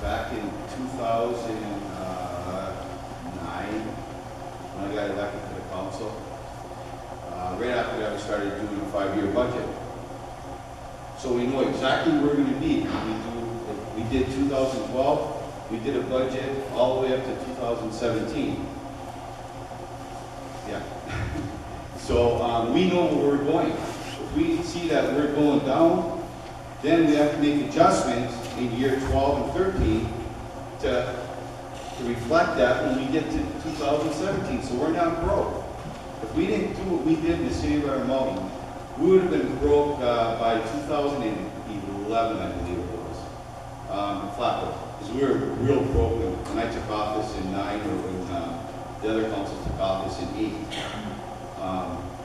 Back in 2009, when I got elected to the council, right after that, we started doing a 5-year budget. So we know exactly where we're going to be. We did 2012, we did a budget all the way up to 2017. Yeah. So we know where we're going. If we see that we're going down, then we have to make adjustments in year 12 and 13 to reflect that when we get to 2017. So we're not broke. If we didn't do what we did in the city of Rutter, we would have been broke by 2011, I believe it was. Flat, because we were real broke when I took office in 9 or when the other councils took office in 8.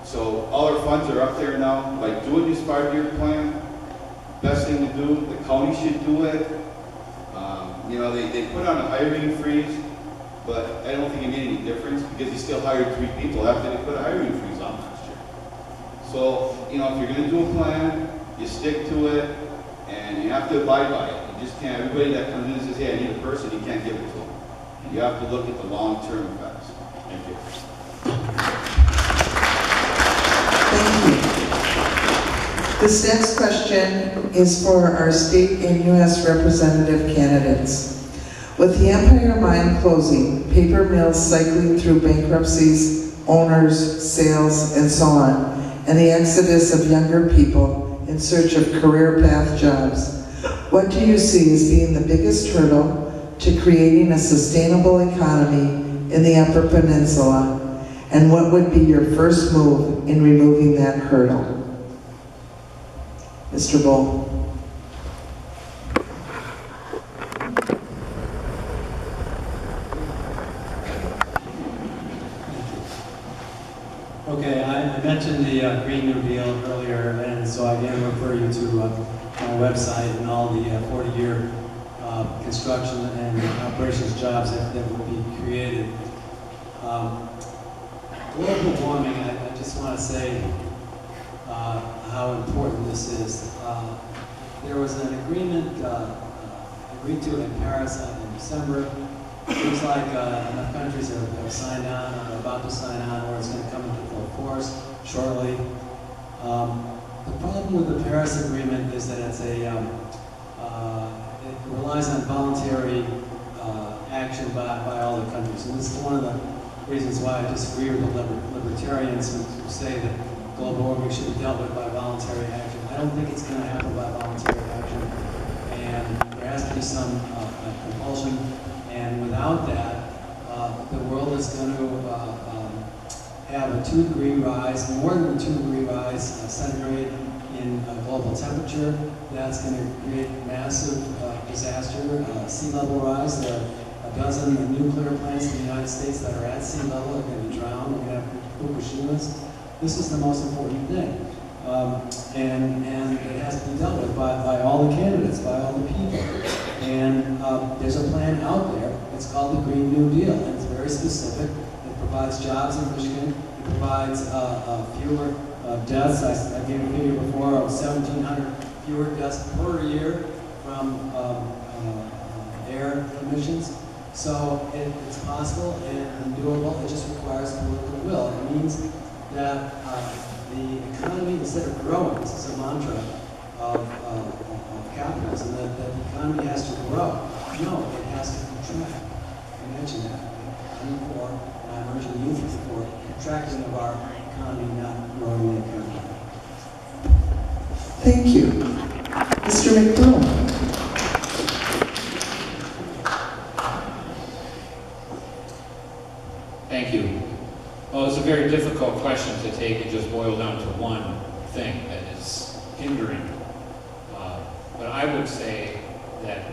So all our funds are up there now. By doing this 5-year plan, best thing to do, the county should do it. You know, they put on a hiring freeze, but I don't think it made any difference because they still hired 3 people after they put a hiring freeze on last year. So, you know, if you're going to do a plan, you stick to it, and you have to abide by it. You just can't, everybody that comes in and says, hey, I need a person, you can't give it to them. You have to look at the long-term effects. Thank you. Thank you. This next question is for our state and U.S. representative candidates. With the Empire Mine closing, paper mills cycling through bankruptcies, owners, sales, and so on, and the exodus of younger people in search of career path jobs, what do you see as being the biggest hurdle to creating a sustainable economy in the Upper Peninsula, and what would be your first move in removing that hurdle? Mr. Boal. Okay, I mentioned the Green New Deal earlier, and so I again refer you to my website and all the 40-year construction and operations jobs that will be created. Global warming, I just want to say how important this is. There was an agreement agreed to in Paris in December. It looks like enough countries have signed on, or are about to sign on, or it's going to come into full force shortly. The problem with the Paris Agreement is that it's it relies on voluntary action by all the countries. And this is one of the reasons why I disagree with the libertarians who say that global warming should be dealt with by voluntary action. I don't think it's going to happen by voluntary action. And there has to be some compulsion. And without that, the world is going to have a 2-degree rise, more than a 2-degree rise centigrade in global temperature. That's going to create massive disaster, sea level rise. There are a dozen nuclear plants in the United States that are at sea level, are going to drown. We're going to have Fukushimas. This is the most important thing. And it has to be dealt with by all the candidates, by all the people. And there's a plan out there. It's called the Green New Deal, and it's very specific. It provides jobs in Michigan. It provides fewer deaths. I gave a figure before of 1,700 fewer deaths per year from air emissions. So it's possible and doable. It just requires political will. It means that the economy, instead of growing, this is a mantra of capitalism, that the economy has to grow. No, it has to contract. I mentioned that. I'm for, and I'm urging you for, contracting of our economy, not growing the economy. Thank you. Mr. McBroom. Thank you. Well, it's a very difficult question to take and just boil down to one thing that is hindering. But I would say that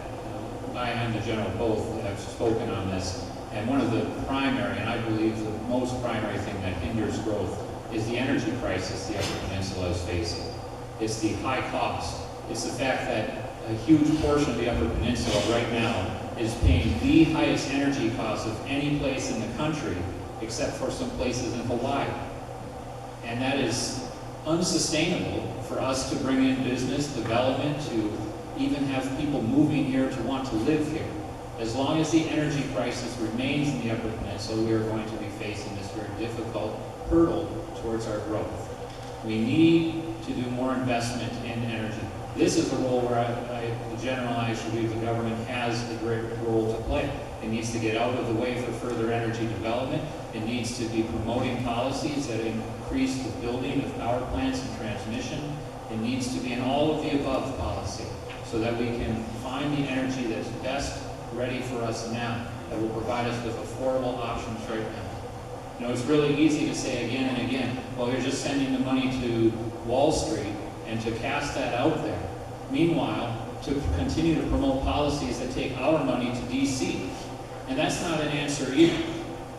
I and the General both have spoken on this, and one of the primary, and I believe the most primary thing that hinders growth is the energy crisis the Upper Peninsula is facing. It's the high cost. It's the fact that a huge portion of the Upper Peninsula right now is paying the highest energy cost of any place in the country, except for some places in Hawaii. And that is unsustainable for us to bring in business development, to even have people moving here to want to live here. As long as the energy crisis remains in the Upper Peninsula, we are going to be facing this very difficult hurdle towards our growth. We need to do more investment in energy. This is a role where the General and I should believe the government has a great role to play. It needs to get out of the way for further energy development. It needs to be promoting policies that increase the building of power plants and transmission. It needs to be an all of the above policy so that we can find the energy that's best ready for us now, that will provide us with affordable options right now. You know, it's really easy to say again and again, well, you're just sending the money to Wall Street and to cast that out there. Meanwhile, to continue to promote policies that take our money to DC. And that's not an answer either.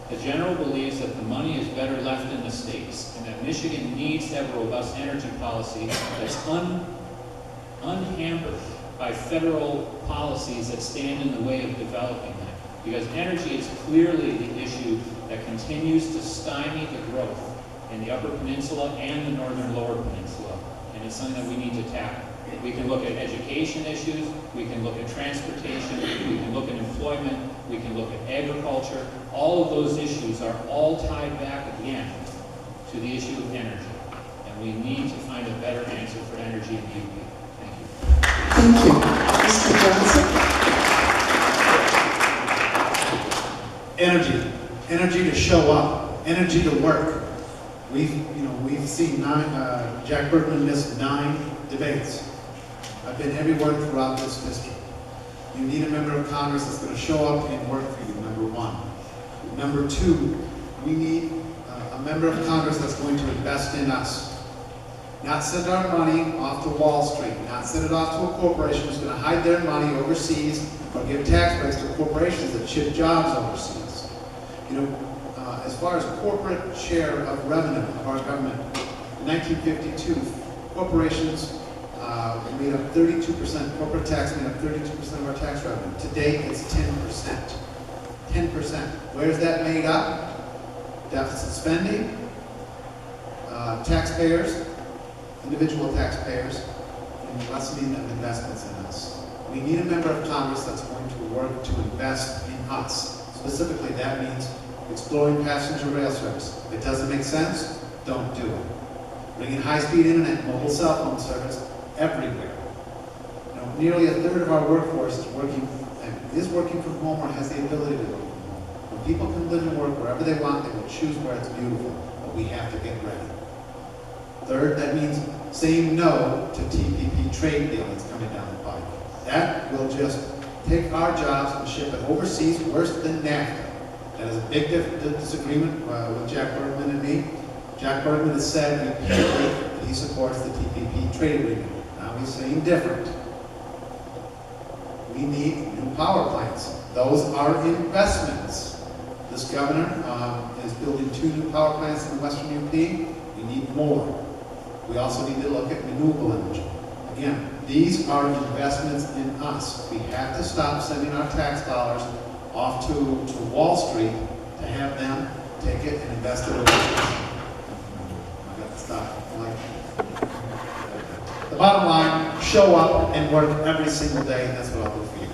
The General believes that the money is better left in the states, and that Michigan needs to have a robust energy policy that's unhampered by federal policies that stand in the way of developing that. Because energy is clearly the issue that continues to stymie the growth in the Upper Peninsula and the Northern Lower Peninsula. And it's something that we need to tackle. We can look at education issues, we can look at transportation, we can look at employment, we can look at agriculture. All of those issues are all tied back again to the issue of energy. And we need to find a better answer for energy in the UP. Thank you. Thank you. Mr. Johnson? Energy. Energy to show up. Energy to work. We've seen Jack Bergman missed 9 debates. I've been everywhere throughout this district. You need a member of Congress that's going to show up and work for you, number 1. Number 2, we need a member of Congress that's going to invest in us. Not send our money off to Wall Street, not send it off to a corporation who's going to hide their money overseas or give tax breaks to corporations that ship jobs overseas. as far as corporate share of revenue of our government, in 1952, corporations made up 32%, corporate tax made up 32% of our tax revenue. Today, it's 10%. 10%. Where's that made up? Deficit spending, taxpayers, individual taxpayers, and lessening of investments in us. We need a member of Congress that's going to work to invest in us. Specifically, that means exploring passenger rail service. If it doesn't make sense, don't do it. Bringing high-speed internet, mobile cell phone service everywhere. You know, nearly a third of our workforce is working from home or has the ability to work from home. When people can live and work wherever they want, they will choose where it's beautiful, but we have to get ready. Third, that means saying no to TPP trade deal that's coming down the pipe. That will just take our jobs and ship it overseas worse than NAFTA. That is a big disagreement with Jack Bergman and me. Jack Bergman has said repeatedly that he supports the TPP trade agreement. Now he's saying different. We need new power plants. Those are investments. This governor is building 2 new power plants in the western UP. We need more. We also need to look at renewable energy. Again, these are investments in us. We have to stop sending our tax dollars off to Wall Street to have them take it and invest it overseas. I've got to stop. The bottom line, show up and work every single day, and that's what I'll do for you.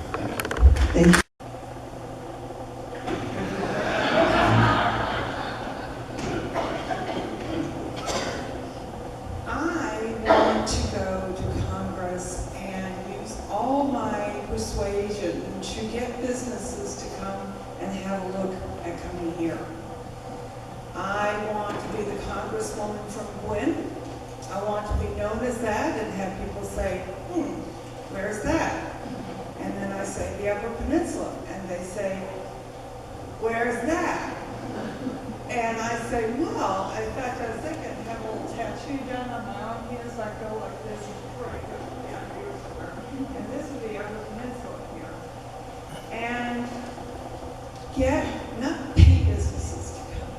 Thank you. Thank you. I want to go to Congress and use all my persuasion to get businesses to come and have a look at coming here. I want to be the congresswoman from Gwynn. I want to be known as that and have people say, where's that? And then I say, the Upper Peninsula. And they say, where's that? And I say, well, in fact, I was thinking, I have a little tattoo done on my arm here, so I go like this, and this would be Upper Peninsula here. And not pay businesses to come.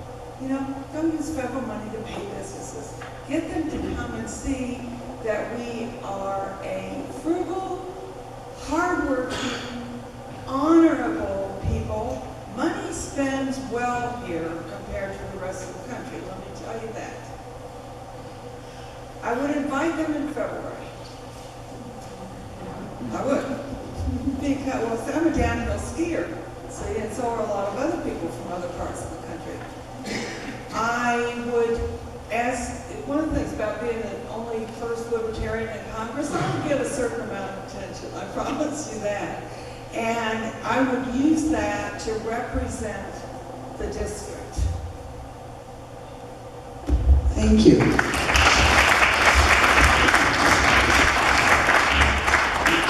You know, don't use federal money to pay businesses. Get them to come and see that we are a frugal, hardworking, honorable people. Money spends well here compared to the rest of the country, let me tell you that. I would invite them in February. I would. Because, well, see, I'm a downhill skier, see, and so are a lot of other people from other parts of the country. I would ask, one of the things about being the only first Libertarian in Congress, I would get a certain amount of attention, I promise you that. And I would use that to represent the district. Thank you.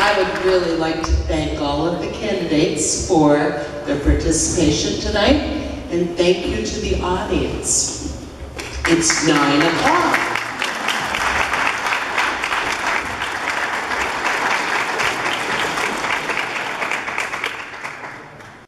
I would really like to thank all of the candidates for their participation tonight, and thank you to the audience. It's 9 o'clock.